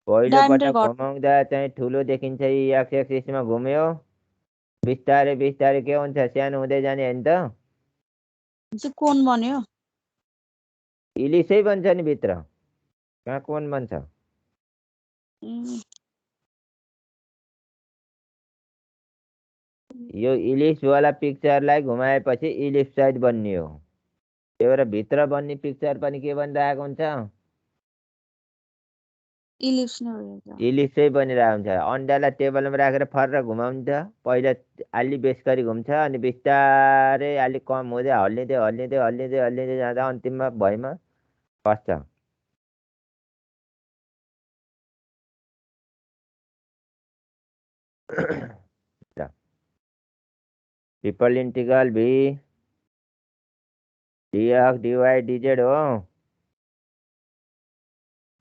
पहिलो डायमिटर पटक घुमाउँदा चाहिँ ठुलो देखिन्छ यी एक्स एक्सिसमा घुम्यो बिस्तारै बिस्तारै के हुन्छ सानो हुँदै जाने होइन त चाहिँ कोन बन्यो इलिप्सै बन्छ नि भित्र कहाँ कोन बन्छ यो इलिप्सवाला पिक्चरलाई घुमाएपछि इलिप्स साइड बन्ने हो त्यही भएर भित्र बन्ने पिक्चर पनि के बनिरहेको हुन्छ इलिप्स नै हो इलिप्सै बनिरहेको हुन्छ अन्डालाई टेबलमा राखेर फर्र घुमाउँछ पहिला अलि बेस गरी घुम्छ अनि बिस्तारै अलिक कम हुँदै हल्लिँदै हल्लिँदै हल्लिँदै हल्लिँदै जाँदा अन्तिममा भुइँमा खस्छ ट्रिपल इंटीग्रल भी dx dy dz हो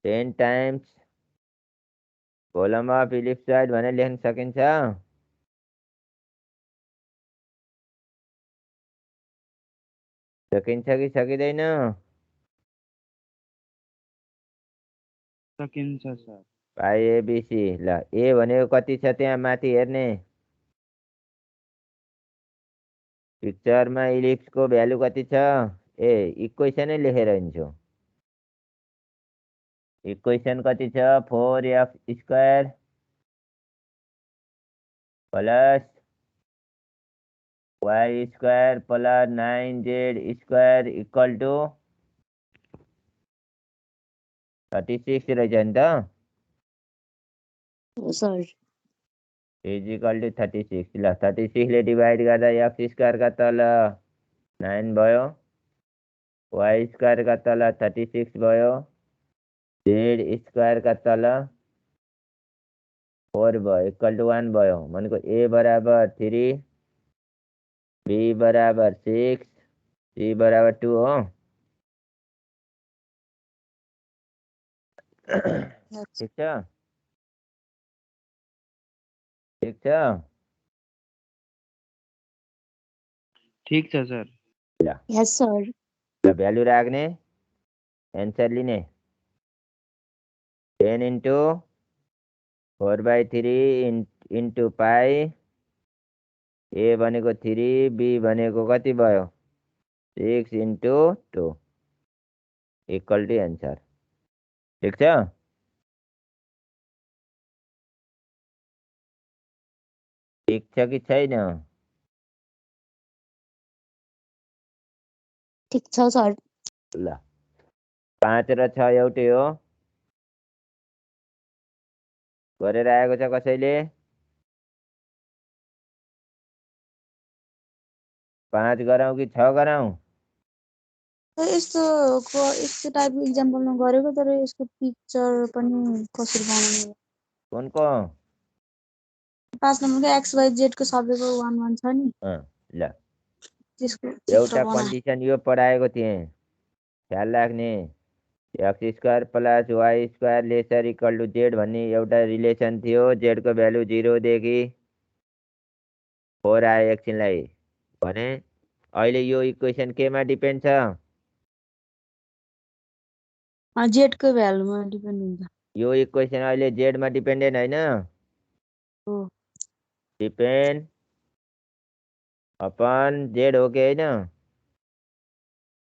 10 टाइम्स कोलम अफ इलिप्सोइड भनेर लेख्न सकिन्छ सकिन्छ कि सकिँदैन सकिन्छ सर पाइ एबिसी ल ए भनेको कति छ त्यहाँ माथि हेर्ने पिक्चरमा इलिप्सको भ्यालु कति छ ए इक्वेसनै लेखेर हिँड्छु इक्वेसन कति छ 4f square plus y square plus 9z square equal to 36 रहेछ नि त सर इज इक्वल टु 36 ल 36 ले डिभाइड गर्दा एक्स स्क्वायरका तल 9 भयो y स्क्वायरका तल 36 भयो z स्क्वायरका तल 4 भयो इक्वल टु 1 भयो भनेको a बराबर 3 b बराबर 6 c बराबर 2 हो ठीक छ ठीक छ ठीक छ सर ल यस सर ल भ्यालु राख्ने एन्सर लिने 10 इन्टु 4/3 इन्टु पाई ए भनेको 3 बी भनेको कति भयो 6 इन्टु 2 इक्वल टु एन्सर ठीक छ ठीक छ कि छैन ठिक छ सर ल 5 र 6 एउटै हो गरेर आएको छ कसैले 5 गराउँ कि 6 गराउँ यस्तो टाइपको इक्जाम्पलमा गरेको तर यसको पिक्चर पनि कसरी बनाउने कुनको 5 नम्बरको एक्स वाइ जेडको सबैको 1 1 छ नि ल त्यसको एउटा चित्र बनाए कन्डिसन यो पढाएको थिएँ ख्याल राख्ने X square plus why square lesser equal to Z भन्ने एउटा रिलेसन थियो जेडको भ्यालु 0 देखि 4 आयो एकछिनलाई भने अहिले यो इक्वेसन केमा डिपेन्ड छ जेडको भ्यालुमा डिपेन्ड हुन्छ यो इक्वेसन अहिले जेडमा डिपेन्डेन्ट होइन हो डिपेन्ड अपन जेड हो कि होइन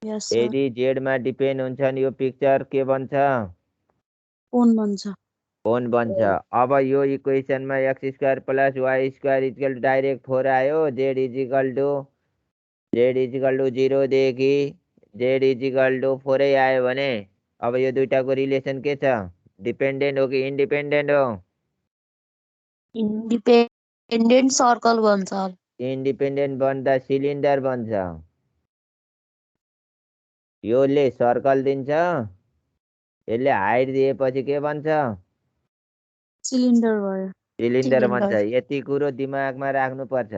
यस सर यदि जेडमा डिपेन्ड हुन्छ नि यो पिक्चर के बन्छ कोन बन्छ कोन बन्छ अब यो इक्वेसनमा x square plus why square equal to direct 4 आयो जेड इज इक्वल टु 0 देखि जेड इज इक्वल टु 4 आयो भने अब यो दुईटाको रिलेसन के छ डिपेन्डेन्ट हो कि इन्डिपेन्डेन्ट हो इन्डिपेन्डेन्ट सर्कल बन्छ इन्डिपेन्डेन्ट बन्दा सिलिन्डर बन्छ योले सर्कल दिन्छ यसले हाइट दिएपछि के बन्छ सिलिन्डर भयो सिलिन्डर बन्छ सिलिन्डर यति कुरो दिमागमा राख्नुपर्छ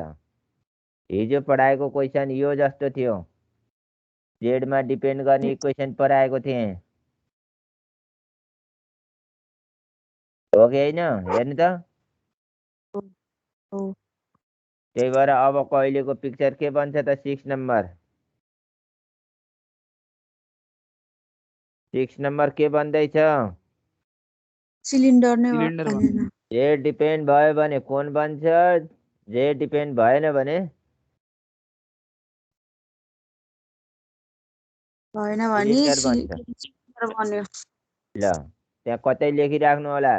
हिजो पढाएको क्वेसन यो जस्तो थियो जेडमा डिपेन्ड गर्ने इक्वेसन पढाएको थिएँ हो कि होइन हेर्नु त हो त्यही भएर अबको अहिलेको पिक्चर के बन्छ त 6 नम्बर 6 नम्बर के बन्दैछ सिलिन्डर नै सिलिन्डर बनेन जेड डिपेन्ड भयो भने कोन बन्छ जेड डिपेन्ड भएन भने भएन भने सिलिन्डर बन्छ सिलिन्डर बन्यो ल त्यहाँ कतै लेखिराख्नु होला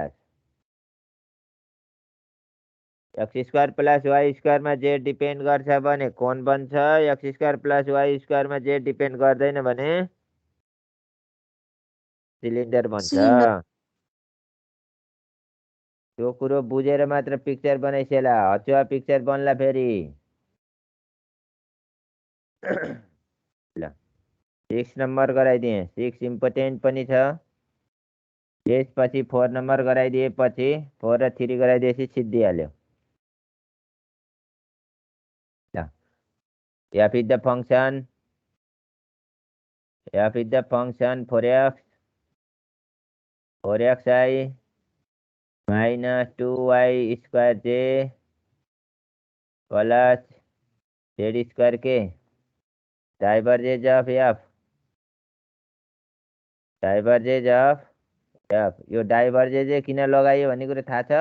एक्स स्क्वायर प्लस वाई स्क्वायरमा जेड डिपेन्ड गर्छ भने कोन बन्छ एक्स स्क्वायर प्लस वाई स्क्वायरमा जेड डिपेन्ड गर्दैन भने सिलिन्डर बन्छ सिलिन्डर त्यो कुरो बुझेर मात्र पिक्चर बनाइसेला हचुवा पिक्चर बन्ला फेरि ल 6 नम्बर गराइदिएँ 6 इम्पोर्टेन्ट पनि छ त्यसपछि 4 नम्बर गराइदिएपछि 4 र 3 गराइदिएपछि सिद्धिहाल्यो ल f is the function f is the function 4xi minus 2y square j plus z square के divergence of f divergence of f यो डाइभर्जेन्स किन लगाइयो भन्ने कुरा थाहा छ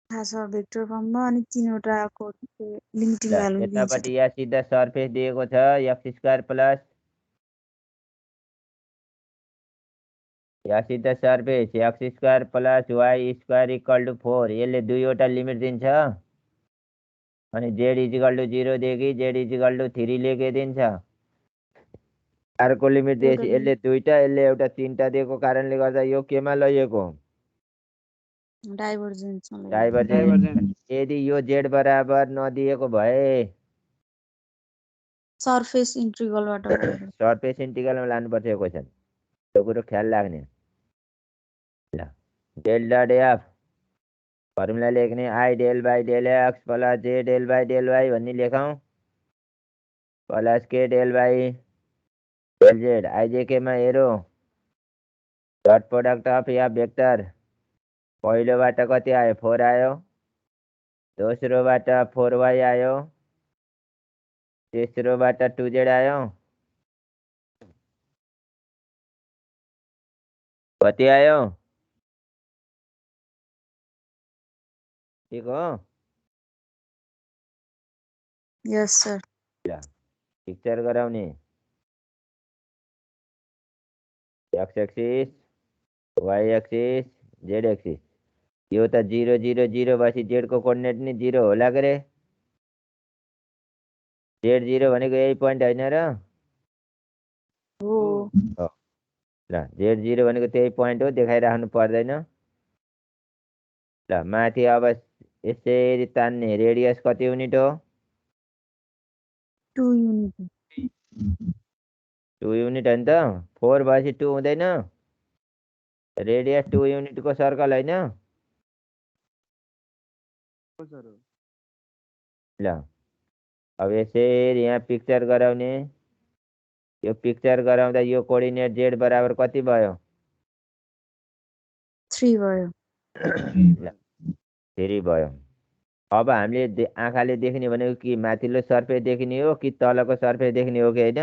थाहा छ भेक्टर फर्ममा अनि तीनवटाको लिमिटिङ ल भ्यालु दिन्छ यतापट्टि यहाँ सिधा सर्फेस दिएको छ एक्स स्क्वायर प्लस यहाँ सिधा surface X square plus Y square equal to 4 यसले दुईवटा लिमिट दिन्छ अनि जेड इजिकल टु 0 देखि जेड इजिकल टु 3 लेखे दिन्छ अर्को लिमिट दिएपछि यसले दुईटा यसले एउटा तीनटा दिएको कारणले गर्दा यो केमा लैएको डाइभर्जेन्स यदि यो जेड बराबर नदिएको भए सर्फेस इन्टिग्रलबाट सर्फेस इन्टिग्रलमा लानुपर्छ यो क्वेसन त्यो कुरो ख्याल लाग्ने ल डेल डट एफ फर्मुला लेख्ने i del by del x plus j del by del y भन्ने लेखौँ plus k del by del z आइजेकेमा हेरौँ dot product of F vector पहिलोबाट कति आयो 4 आयो दोस्रोबाट 4y आयो तेस्रोबाट 2z आयो कति आयो ठिक हो यस सर ल पिक्चर गराउने X axis Y axis Z axis यो त 0 0 0 भएपछि जेडको कोअर्डिनेट नि 0 होला के रे जेड 0 भनेको यही पोइन्ट होइन र हो ल जेड 0 भनेको त्यही पोइन्ट हो देखाइराख्नु पर्दैन ल माथि अब यसरी तान्ने रेडियस कति युनिट हो 2 युनिट 2 युनिट होइन त 4 भएपछि 2 हुँदैन रेडियस 2 युनिटको सर्कल होइन ल अब यसरी यहाँ पिक्चर गराउने यो पिक्चर गराउँदा यो कोअर्डिनेट जेड बराबर कति भयो 3 भयो ल 3 भयो अब हामीले आँखाले देख्ने भनेको कि माथिल्लो सर्फेस देखिने हो कि तलको सर्फेस देखिने हो कि होइन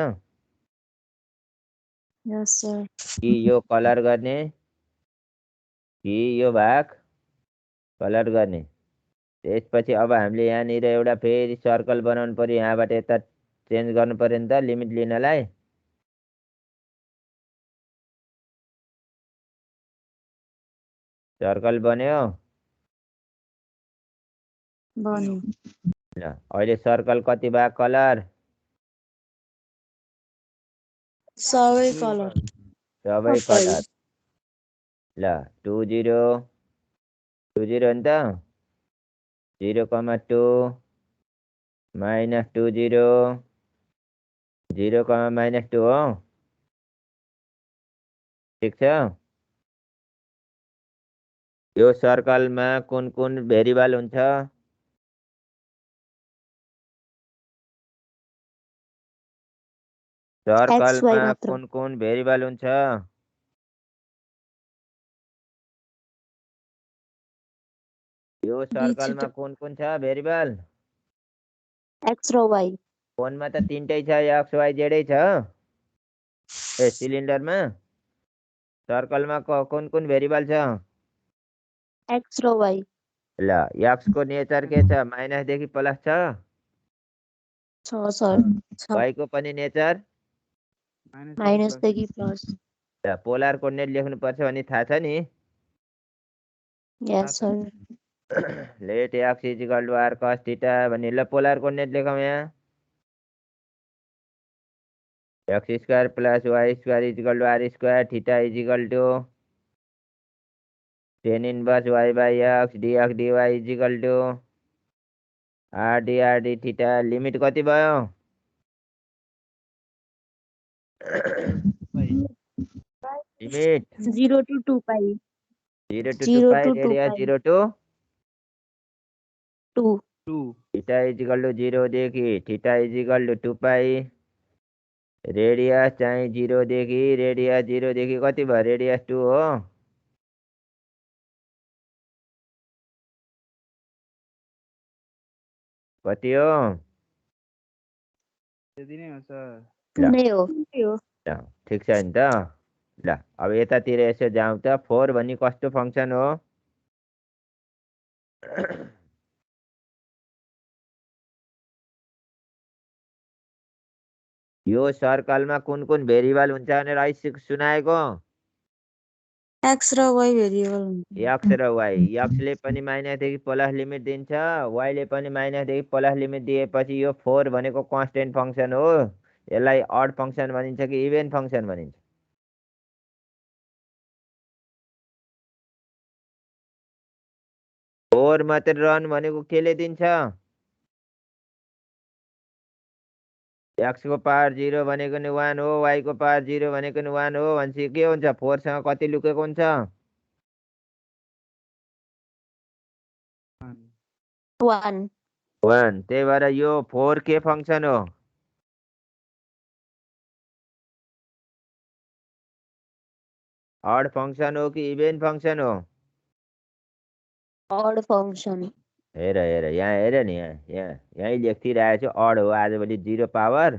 यस सर कि यो कलर गर्ने कि यो भाग कलर गर्ने त्यसपछि अब हामीले यहाँनिर एउटा फेरि सर्कल बनाउनु पर्यो यहाँबाट यता चेन्ज गर्नु पर्यो नि त लिमिट लिनलाई सर्कल बन्यो बन्यो ल अहिले सर्कल कति भाग कलर सबै कलर सबै कलर ल 2 0 2 0 हो नि त 0,2 -2 0 0, -2 हो ठिक छ यो सर्कलमा कुन कुन भेरिएबल हुन्छ सर्कलमा मात्र कुन कुन भेरिएबल हुन्छ? यो सर्कलमा कुन कुन छ भेरिएबल? एक्स र वाइ फोनमा त तीनटै छ, एक्स वाइ जेडै छ। ए सिलिन्डरमा सर्कलमा कुन कुन भेरिएबल छ? एक्स र वाइ ल एक्स को नेचर के छ? माइनस देखि प्लस छ। छ सर वाइ को पनि नेचर माइनस देखि प्लस ल पोलर कोर्डिनेट लेख्नु पर्छ भन्ने थाहा छ नि? Yes sir let x equal to r cos theta भन्ने। ल पोलर कोर्डिनेट लेखौँ यहाँ। X square plus Y square equal to r square theta equal to tan inverse y by x d x d y equal to r d theta. Limit कति भयो? Limit 0 to 2 pi 0 to 2 pi radius 0 to 2 theta equal to 0 देखि theta equal to 2 pi radius चाहिँ 0 देखि radius 0 देखि कति भयो? Radius 2 हो। कति हो? नै हो ल ठिक छ नि त। ल अब यतातिर यसो जाउँ त। 4 भन्ने कस्तो फङ्सन हो? यो सर्कलमा कुन कुन भेरिएबल हुन्छ भनेर अहिले सुनाएको? एक्स र वाइ भेरिएबल हुन्छ। एक्स र वाइ। एक्सले पनि माइनसदेखि प्लस लिमिट दिन्छ, वाइले पनि माइनसदेखि प्लस लिमिट दिएपछि यो 4 भनेको कन्स्टेन्ट फङ्सन हो। यसलाई अड फङ्सन भनिन्छ कि इभेन फङ्सन भनिन्छ? फोर मात्र रन भनेको केले दिन्छ? एक्स को पावर 0 भनेको नि 1 हो, वाइ को पावर 0 भनेको नि 1 हो। भनेपछि के हुन्छ? 4 सँग कति लुकेको हुन्छ? 1 1। त्यही भएर यो 4 के फङ्सन हो? अड फङ्सन हो कि इभेन फङ्सन हो? अड फङ्सन हेर हेर यहाँ हेर नि, यहाँ यहीँ लेखिरहेको छु अड हो। आजभोलि 0 पावर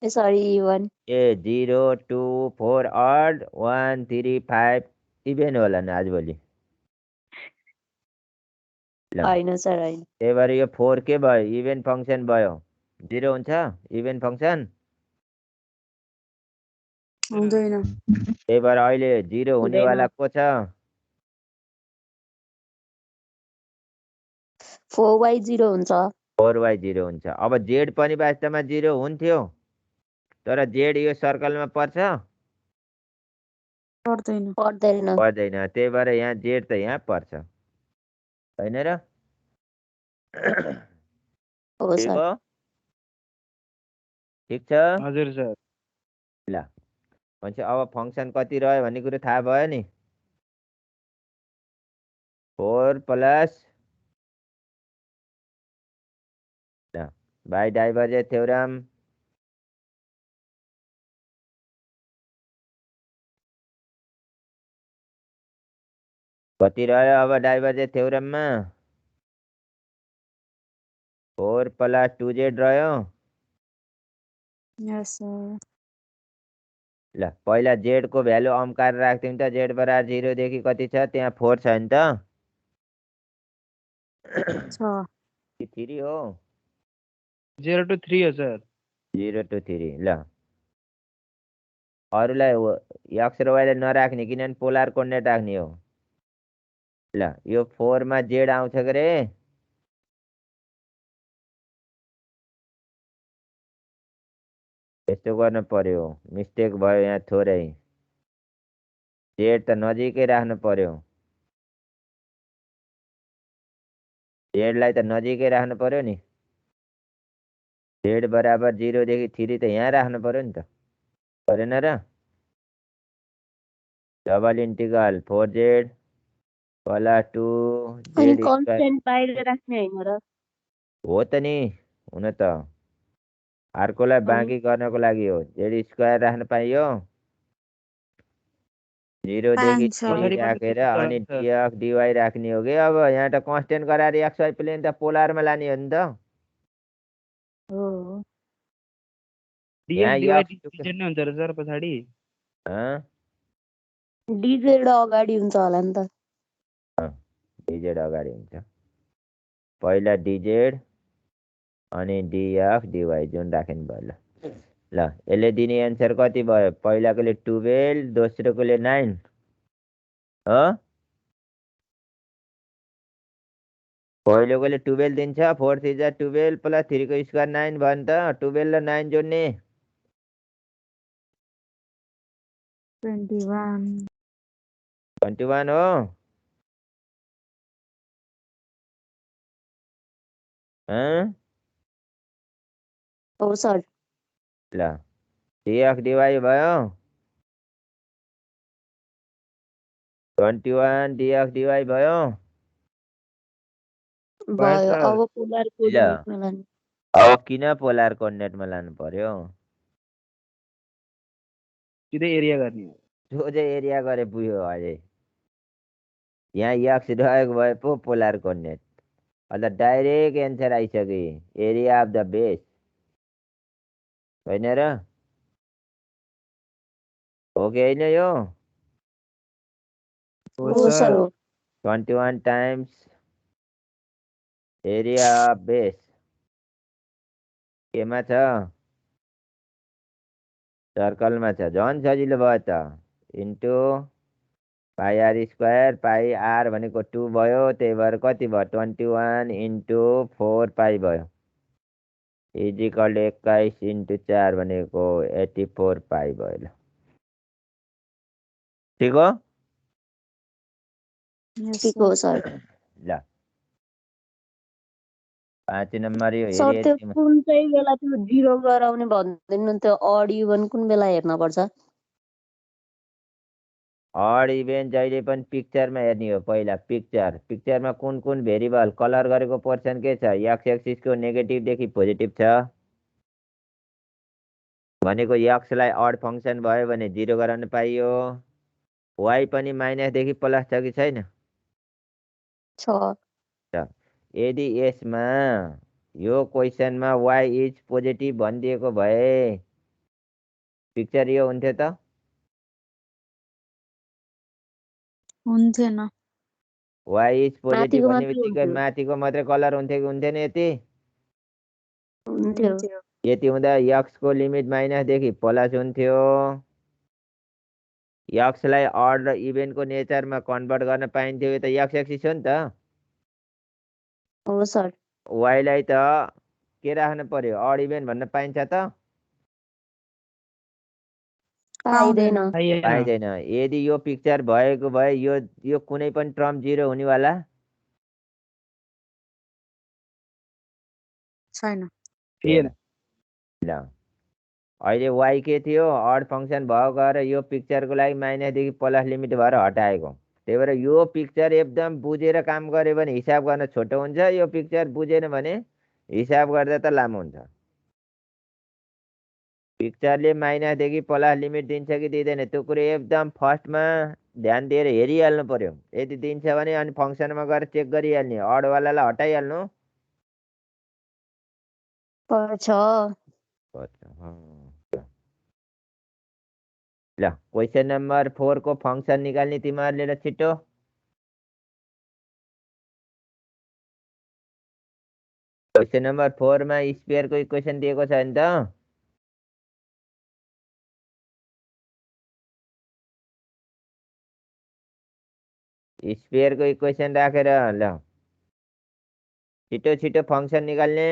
सरी 1 ए 0 2 4 अड 1 3 5 इभेन होला नि आजभोलि। ल होइन सर होइन त्यही भएर यो 4 के भयो? इभेन फङ्सन भयो। 0 हुन्छ इभेन फङ्सन? हुँदैन। त्यही भएर अहिले 0 हुनेवाला को छ? 4y 0 हुन्छ 4y 0 हुन्छ। अब जेड पनि वास्तवमा 0 हुन्थ्यो, तर जेड यो सर्कलमा पर्छ? पर्दैन। पर्दैन पर्दैन। त्यही भएर यहाँ जेड त यहाँ पर्छ, होइन र? हो ठिक सर हो? ठिक छ? हजुर सर। ल भनेपछि अब फङ्सन कति रह्यो भन्ने कुरो थाहा भयो नि? 4 प्लस ल बाई डाइभर्जेन्स थ्योरम कति रह्यो अब डाइभर्जेन्स थ्योरममा? 4 प्लस 2z रह्यो। यस सर। ल पहिला जेड को भ्यालु अम्कार राख्थ्यौँ त। जेड बराबर 0 देखि कति छ? त्यहाँ 4 छ नि त। 3 हो? 0 to 3 हो सर। 0 to 3। ल अरूलाई एक्स र वाइलाई नराख्ने, किनभने पोलर कोर्डिनेट राख्ने हो। ल यो 4 मा जेड आउँछ के रे? यस्तो गर्नु पर्यो, मिस्टेक भयो यहाँ थोरै। जेड त नजिकै राख्नु पर्यो, जेडलाई त नजिकै राख्नु पर्यो नि। जेड बराबर 0 देखि 3 त यहाँ राख्नु पर्यो नि त, परेन र? डबल इन्टिग्रल 4z प्लस 2 अनि जेड स्क्वायर कन्स्टेन्ट बाहिर राख्ने होइन र हो त नि, हुन त अर्कोलाई बाँकी गर्नको लागि हो जेड स्क्वायर राख्न पाइयो 0 देखि पाइन्छ। 3 पछाडि पनि राखेर त्यस्तै अनि चलाउँछ। dx dy राख्ने हो कि अब यहाँ त कन्स्टेन्ट गराएर xy प्लेन त पोलरमा लाने हो नि त हो यहाँ डिएक्स डिवाई x डिजेड नै हुन्छ र सर पछाडि डिजेड अगाडि हुन्छ होला नि त। dz अगाडि हुन्छ पहिला dz अनि dx dy जुन राख्नु भयो ल ल यसले दिने एन्सर कति भयो पहिलाकोले 12 दोस्रोकोले 9 हो पहिलोकोले 12 दिन्छ 4 3 जा 12 प्लस 3 को स्क्वायर 9 भयो नि त 12 र 9 जोड्ने 21 21 हो हो सर। ल dx dy भयो 21 dx dy भयो भयो सर अब पोलर ल कोअर्डिनेटमा लाने। अब किन पोलर कोअर्डिनेटमा लानु पर्यो सिधै एरिया गर्ने हो। सोझै एरिया गरे पुग्यो अझै यहाँ x रहेको भए पो पोलर कोअर्डिनेट अन्त डाइरेक्ट एन्सर आइसक्यो एरिया अफ द बेस होइन र हो कि होइन यो हो हो सर सर हो। 21 टाइम्स एरिया अफ बेस केमा छ सर्कलमा छ झन् सजिलो भयो त into pi are square pi R भनेको 2 भयो त्यही भएर कति भयो 21 इन्टु 4 पाई भयो इजिकल 21 इन्टु 4 भनेको 84 पाई भयो ल ठिक हो यस ठिक सर हो सर। ल 5 नम्बर यो सर हेरी त्यो कुन चाहिँ बेला त्यो जिरो गराउने भन्दैन त्यो अड इभन कुन बेला हेर्न पर्छ? अड इभेन जहिले पनि पिक्चरमा हेर्ने हो पहिला पिक्चरमा कुन कुन भेरिएबल कलर गरेको पोर्सन के छ एक्स एक्सिसको नेगेटिभदेखि पोजिटिभ छ भनेको एक्सलाई अड फङ्सन भयो भने 0 गराउन पाइयो वाइ पनि माइनसदेखि प्लस छ कि छैन छ। यदि यसमा यो क्वेसनमा वाइ इज पोजिटिभ भनिदिएको भए पिक्चर यो हुन्थ्यो त हुन्थेन वाइ इज पोजिटिभ माथिको भन्ने मात्रै बित्तिकै हुन्थ्यो। माथिको मात्रै कलर हुन्थ्यो कि हुन्थेन यति हुन्थ्यो। यति हुँदा एक्सको लिमिट माइनसदेखि प्लस हुन्थ्यो एक्सलाई अड र इभेनको नेचरमा कन्भर्ट गर्न पाइन्थ्यो यो त एक्स एक्सिस हो नि त हो सर। वाइलाई त के राख्नु पर्यो अड इभेन भन्न पाइन्छ त पाइँदैन। पाइएन। पाइँदैन यदि यो पिक्चर भएको भए यो कुनै पनि टर्म 0 हुनेवाला छैन थिएन। ल अहिले वाइ के थियो अड फङ्सन भयो गएर यो पिक्चरको लागि माइनसदेखि प्लस लिमिट भएर हटाएको त्यही भएर यो पिक्चर एकदम बुझेर काम गऱ्यो भने हिसाब गर्न छोटो हुन्छ यो पिक्चर बुझेन भने हिसाब गर्दा त लामो हुन्छ पिक्चरले माइनसदेखि प्लस लिमिट दिन्छ कि दिँदैन त्यो कुरो एकदम फर्स्टमा ध्यान दिएर हेरिहाल्नु पर्यो यदि दिन्छ भने अनि फङ्सनमा गएर चेक गरिहाल्ने अडवालालाई हटाइहाल्नु पर्छ। ल क्वेसन नम्बर 4 को फङ्सन निकाल्ने तिमीहरूले ल छिटो क्वेसन नम्बर 4 मा स्पियरको इक्वेसन दिएको छ नि त स्पियरको इक्वेसन राखेर ल छिटो छिटो फङ्सन निकाल्ने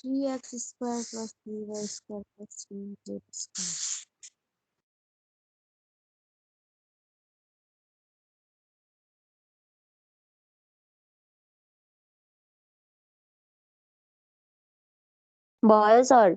3x square plus 3y square plus 3z square. भयो सर।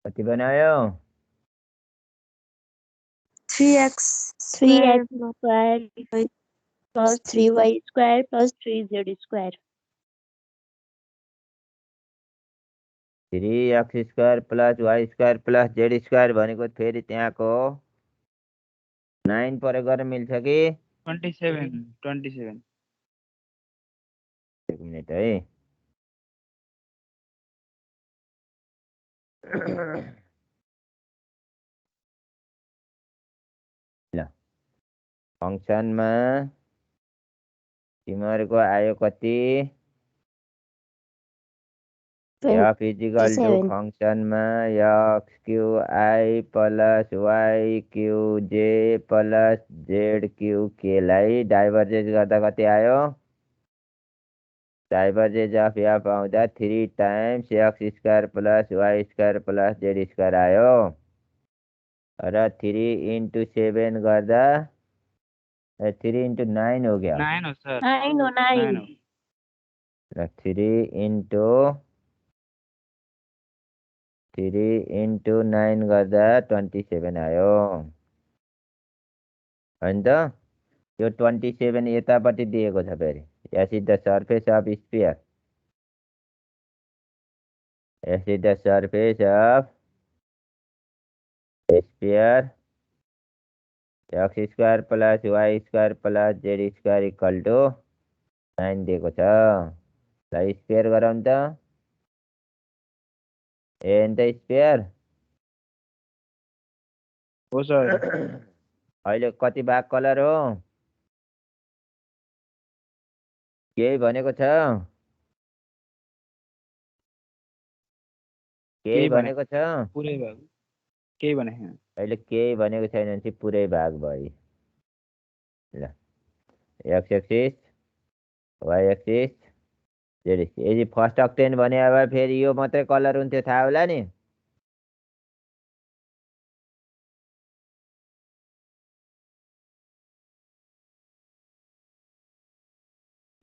कति बनायो? 3x 3x square square plus 3y square plus 3z square. 3x square plus Y square plus Z square भनेको फेरि त्यहाँको 9 प्रयोग गरेर मिल्छ कि? 27 एक मिनट है। ल फङ्सनमा तिमीहरूको आयो कति? f equal to 27. फङ्सनमा x cube i plus y cube j plus z cube केलाई डाइभर्जेन्स गर्दा कति आयो? डाइभर्जेन्स अफ एफ आउँदा 3 times x square plus Y square plus Z square आयो र 3 into 7 गर्दा 3 into 9 हो गया। 9 हो सर। 9 हो 9. र 3 into 9 गर्दा 27 आयो होइन त? यो 27 यतापट्टि दिएको छ फेरि। S is the surface of sphere. S is the surface of sphere X square plus Y square plus Z square equal to 9 दिएको छ। ल स्क्वायर गरौँ त। एन त स्क्वायर हो सर। अहिले कति भाग कलर हो? केही भनेको छ? केही भनेको छ? पुरै भयो। केही भने छैन। अहिले केही भनेको छैन भने चाहिँ पुरै भाग भयो। ल X axis Y axis Z axis. यदि फर्स्ट अक्टेन भने अब फेरि यो मात्रै कलर हुन्थ्यो थाहा होला नि।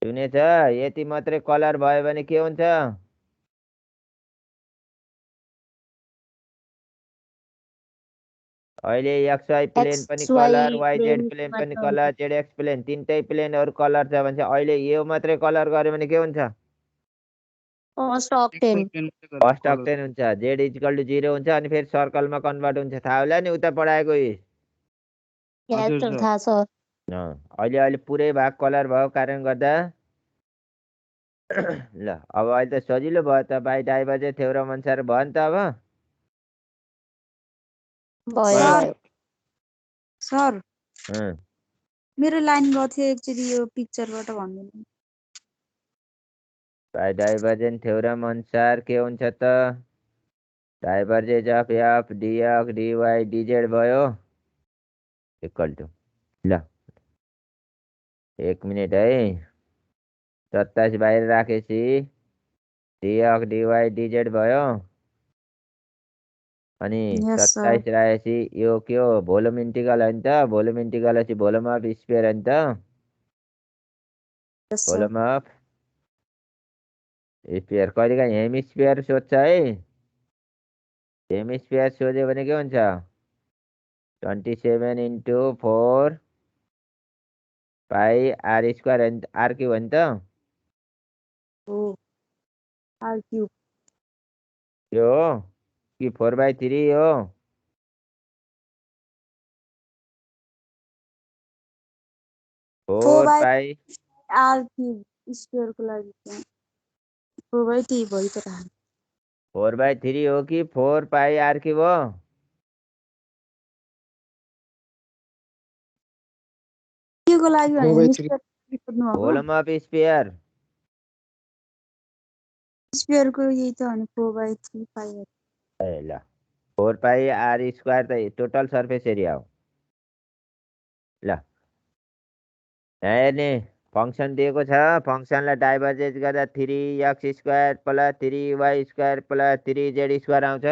सुनेछ? यति मात्रै कलर भयो भने के हुन्छ? अहिले एक्स वाई प्लेन पनि XY colour, Y Z plane plane पनि मात्र कलर, जेड एक्स प्लेन तिनटै प्लेनहरू कलर छ भने चाहिँ अहिले यो मात्रै कलर गर्यो भने के हुन्छ? First octane. फर्स्ट अक्टेन हुन्छ। जेड इजिकल टु 0 हुन्छ अनि फेरि सर्कलमा कन्भर्ट हुन्छ। थाहा होला नि उता पढाएको याद छ थाहा छ. अहिले अहिले पुरै भाग कलर भएको कारण गर्दा ल अब अहिले त सजिलो भयो त। बाई डाइभर्जेन्स थ्योरम अनुसार भयो नि त अब। भयो भयो. सर अँ, मेरो लाइन गएको थियो एकचोटि यो पिक्चरबाट भनिदिनु। बाई डाइभर्जेन्स थ्योरम अनुसार के हुन्छ त? Divergence of F DX DY DZ भयो। इक्वल टू ल 1 मिनट है 27 बाहिर राखेपछि dx dy dz भयो अनि यस सर 27 राखेपछि यो के हो भोल्युम इन्टिग्रल हो नि त भोल्युम इन्टिग्रल पछि भोल्युम अफ स्फियर हो नि त yes sir volume of sphere कहिलेकाहीँ हेमिस्फियर सोध्छ है हेमिस्फियर सोध्यो भने के हुन्छ 27 into 4 pi are square r cube हो नि त हो आर क्युब यो हो कि 4/3 हो 4 4/3 पाई आर क्युब स्क्वायरको लागि चाहिँ 4/3 भयो त राख्नु 4/3 हो कि 4 पाई आर क्युब हो केको लागि भने 4/3 सोध्नु भएको भोल्युम अफ स्फियर स्क्वायरको यही त भने 4/3 पाइ ए ल 4 पाई आर स्क्वायर त टोटल सर्फेस एरिया हो ल यहाँ हेर्ने फङ्सन दिएको छ फङ्सनलाई डाइभर्जेन्स गर्दा 3x² plus 3y² plus 3z² आउँछ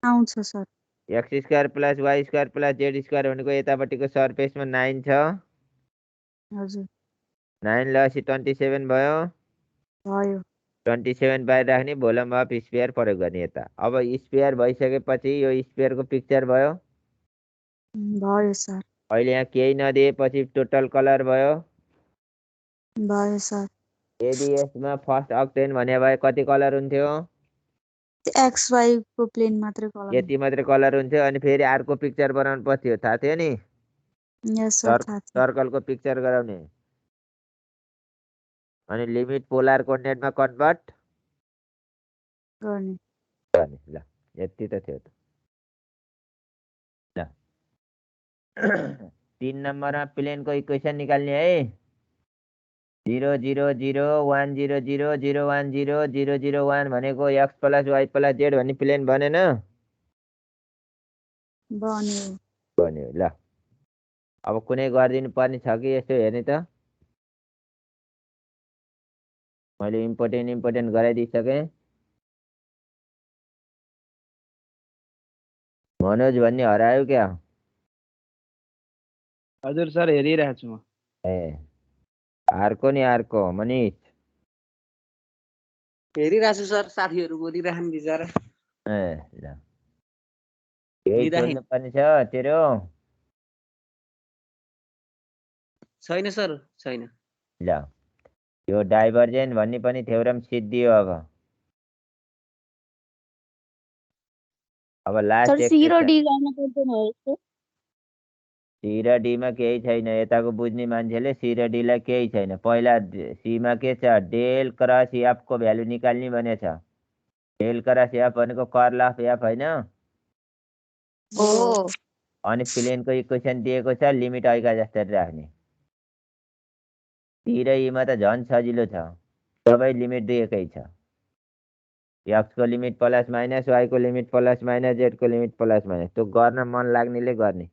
आउँछ sir x² plus y² plus z² भनेको यतापट्टिको सर्फेसमा 9 छ हजुर 9 लसी 27 भयो भयो 27 बाहिर राख्ने भोल्युम अफ स्फियर प्रयोग गर्ने यता अब स्फियर भइसकेपछि यो स्फियरको पिक्चर भयो भयो सर अहिले यहाँ केही नदिएपछि टोटल कलर भयो भयो सर यदि यसमा फर्स्ट अक्टेन भने भए कति कलर हुन्थ्यो एक्स वाइ को प्लेन मात्रै कलर यति मात्रै कलर हुन्थ्यो अनि फेरि अर्को पिक्चर बनाउनु पर्थ्यो थाहा थियो नि यस सर थाहा थियो सर्कलको पिक्चर गराउने अनि लिमिट पोलार कोअर्डिनेटमा कन्भर्ट गर्ने गर्ने ल यति त थियो त ल 3 नम्बरमा प्लेनको इक्वेसन निकाल्ने है 0 0 0 1 0 0 0 1 0 0 0 1 भनेको x plus y plus z भन्ने प्लेन बनेन बन्यो बन्यो ल अब कुनै गरिदिनु पर्ने छ कि यस्तो हेर्ने त मैले इम्पोर्टेन्ट गराइदिइसकेँ मनोज भन्ने हरायो क्या हजुर सर हेरिरहेको छु म ए अर्को नि अर्को मनिष हेरिरहेको छु सर साथीहरू बोलिराख्नु बिचरा ए ल केही लिइराखेँ। सोध्नु पर्ने छ तेरो छैन सर छैन ल यो डाइभर्जेन्ट भन्ने पनि थ्योरम सिद्धियो अब लास्ट सर सी र डी गर्न पर्दैन हो यस्तो सी र डीमा केही छैन यताको बुझ्ने मान्छेले सी र डीलाई केही छैन पहिला सीमा के छ डेल क्रस एफको भ्यालु निकाल्ने भनेछ डेल क्रस एफ भनेको कर्ल अफ एफ होइन हो अनि प्लेनको इक्वेसन दिएको छ लिमिट ऐका जसरी राख्ने सी र ईमा त झन् सजिलो छ सबै लिमिट दिएकै छ एक्सको लिमिट प्लस माइनस वाईको लिमिट प्लस माइनस जेडको लिमिट प्लस माइनस त्यो गर्न मन लाग्नेले गर्ने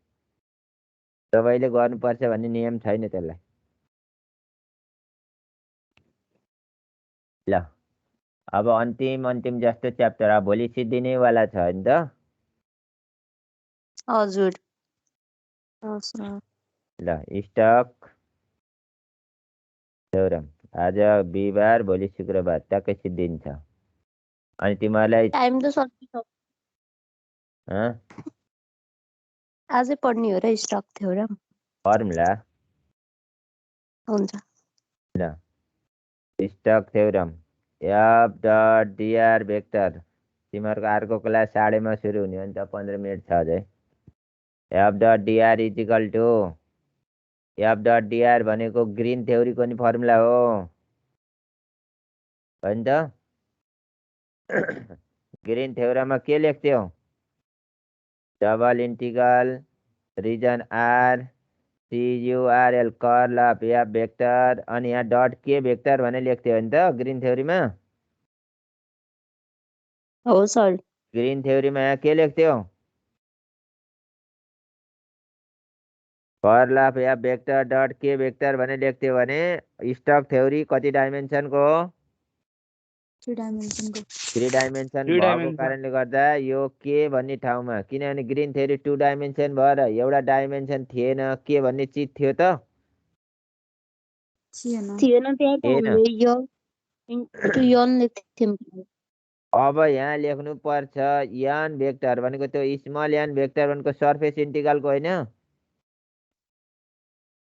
सबैले गर्नुपर्छ भन्ने नियम छैन त्यसलाई ल अब अन्तिम जस्तो च्याप्टर अब भोलि सिद्धिनेवाला छ नि त हजुर सर ल स्टक थ्योरम आज बिहिबार भोलि शुक्रबार ट्याक्कै सिद्धिन्छ अनि तिमीहरूलाई टाइम त सकिसक्यो आजै पढ्ने हो र स्टक थ्योरम फर्मुला हुन्छ ल Stokes theorem F dot d r vector तिमीहरूको अर्को क्लास 12:30 सुरु हुने हो नि त 15 मिनट छ अझै F dot d r equal to F dot d r भनेको ग्रिन थ्योरीको नि फर्मुला हो नि त ग्रिन थ्योरममा के लेख्थ्यौ double integral region R CURL curl of F vector अनि यहाँ डट के भेक्टर भने लेख्थ्यो नि त ग्रिन थ्योरीमा हो सर ग्रिन थ्योरीमा यहाँ के लेख्थ्यौ curl of F vector dot के भेक्टर भने लेख्थ्यो भने स्टक थ्योरी कति डाइमेन्सनको हो? 3 डाइमेन्सनको 3 डाइमेन्सन 3 भएको डाइमेन्सन। कारणले गर्दा यो के भन्ने ठाउँमा, किनभने ग्रिन थ्योरी 2 डाइमेन्सन भएर एउटा डाइमेन्सन थिएन, के भन्ने चिज थियो त? थिएन। थिएन, त्यहाँ त थिएन। हामीले यन इन्टु यन लेख्थ्यौँ। अब यहाँ लेख्नु पर्छ यान भेक्टर भनेको त्यो स्मल यान भेक्टर भनेको सर्फेस इन्टिग्रलको होइन?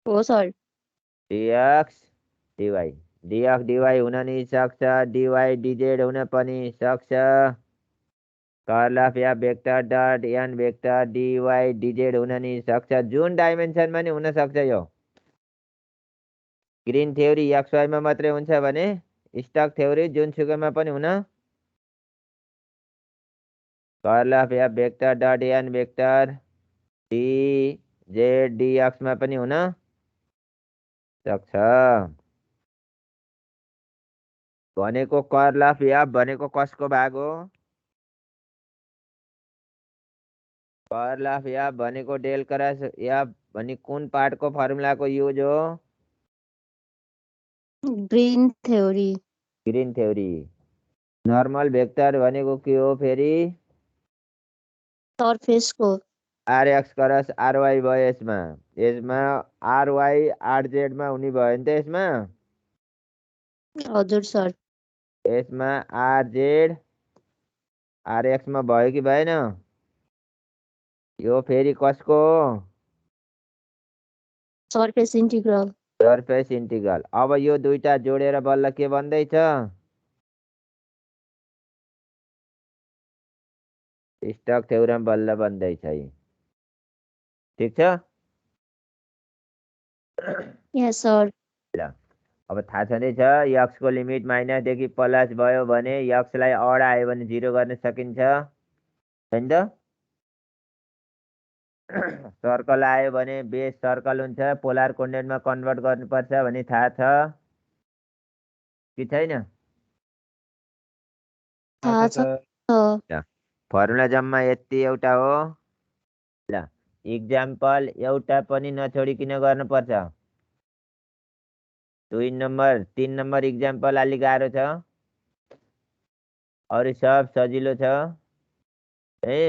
हो sir. D x d y d x d y हुन नि सक्छ, डिवाई डिजेड हुन पनि सक्छ। Curl of F vector dot n vector d y d z हुन नि सक्छ, जुन डाइमेन्सनमा नि हुन सक्छ। यो ग्रिन थ्योरी एक्सवाईमा मात्रै हुन्छ भने स्टक थ्योरी जुनसुकैमा पनि हुन। Curl of F vector dot n vector d z डिएक्समा पनि हुन सक्छ। भनेको कर्ल अफ एफ भनेको कसको भाग हो? कर्ल अफ एफ भनेको डेल क्रस एफ भन्ने कुन पार्टको फर्मुलाको युज हो? Green theory. Green theory. Normal vector भनेको के हो फेरि? सर्फेसको। आरएक्स क्रस आरवाई भयो यसमा। यसमा आरवाई आरजेडमा हुने भयो नि त यसमा। हजुर सर। यसमा आरजेड आरएक्समा भयो कि भएन? यो फेरि कसको हो? Surface integral. Surface integral. अब यो दुईटा जोडेर बल्ल के बन्दैछ? स्टक थ्योरम बल्ल बन्दैछ। ठिक छ? Yes sir. ल अब थाहा छँदैछ यक्सको लिमिट माइनसदेखि प्लस भयो भने यक्सलाई अड आयो भने 0 गर्न सकिन्छ, होइन त? सर्कल आयो भने बेस सर्कल हुन्छ, पोलर कोर्डिनेटमा कन्भर्ट गर्नुपर्छ भन्ने थाहा छ कि छैन? थाहा छ। ल फर्मुला जम्मा यति एउटा हो। ल इक्जाम्पल एउटा पनि नछोडिकन गर्नुपर्छ। 2 नम्बर 3 नम्बर इक्जाम्पल अलि गाह्रो छ, अरू सब सजिलो छ है।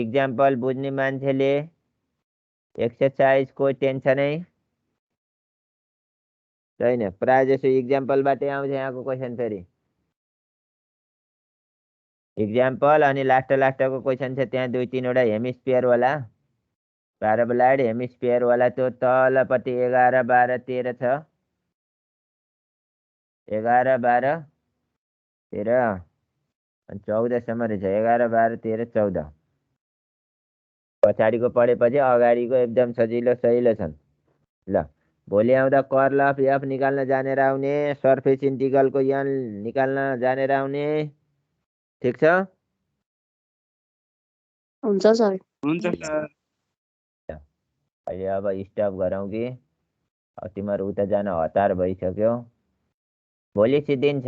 इक्जाम्पल बुझ्ने मान्छेले एक्सर्साइज कोही टेन्सनै छैन, प्रायः जसो इक्जाम्पलबाटै आउँछ यहाँको क्वेसन। फेरि इक्जाम्पल अनि लास्टको क्वेसन छ त्यहाँ 2-3वटा हेमिस्फियरवाला प्याराबोलाइड हेमिस्फियरवाला, त्यो तलपट्टि 11, 12, 13 छ। 11, 12, 13 अनि 14सम्म रहेछ। 11, 12, 13, 14 पछाडिको पढेपछि अगाडिको एकदम सजिलो सजिलो छन्। ल भोलि आउँदा कर्ल अफ एफ निकाल्न जानेर आउने, सर्फेस इन्टिग्रलको यान निकाल्न जानेर आउने। ठिक छ? हुन्छ सर। हुन्छ सर। अहिले अब स्टप गरौँ कि तिमीहरू उता जान हतार भइसक्यो। भोलि सिद्धिन्छ।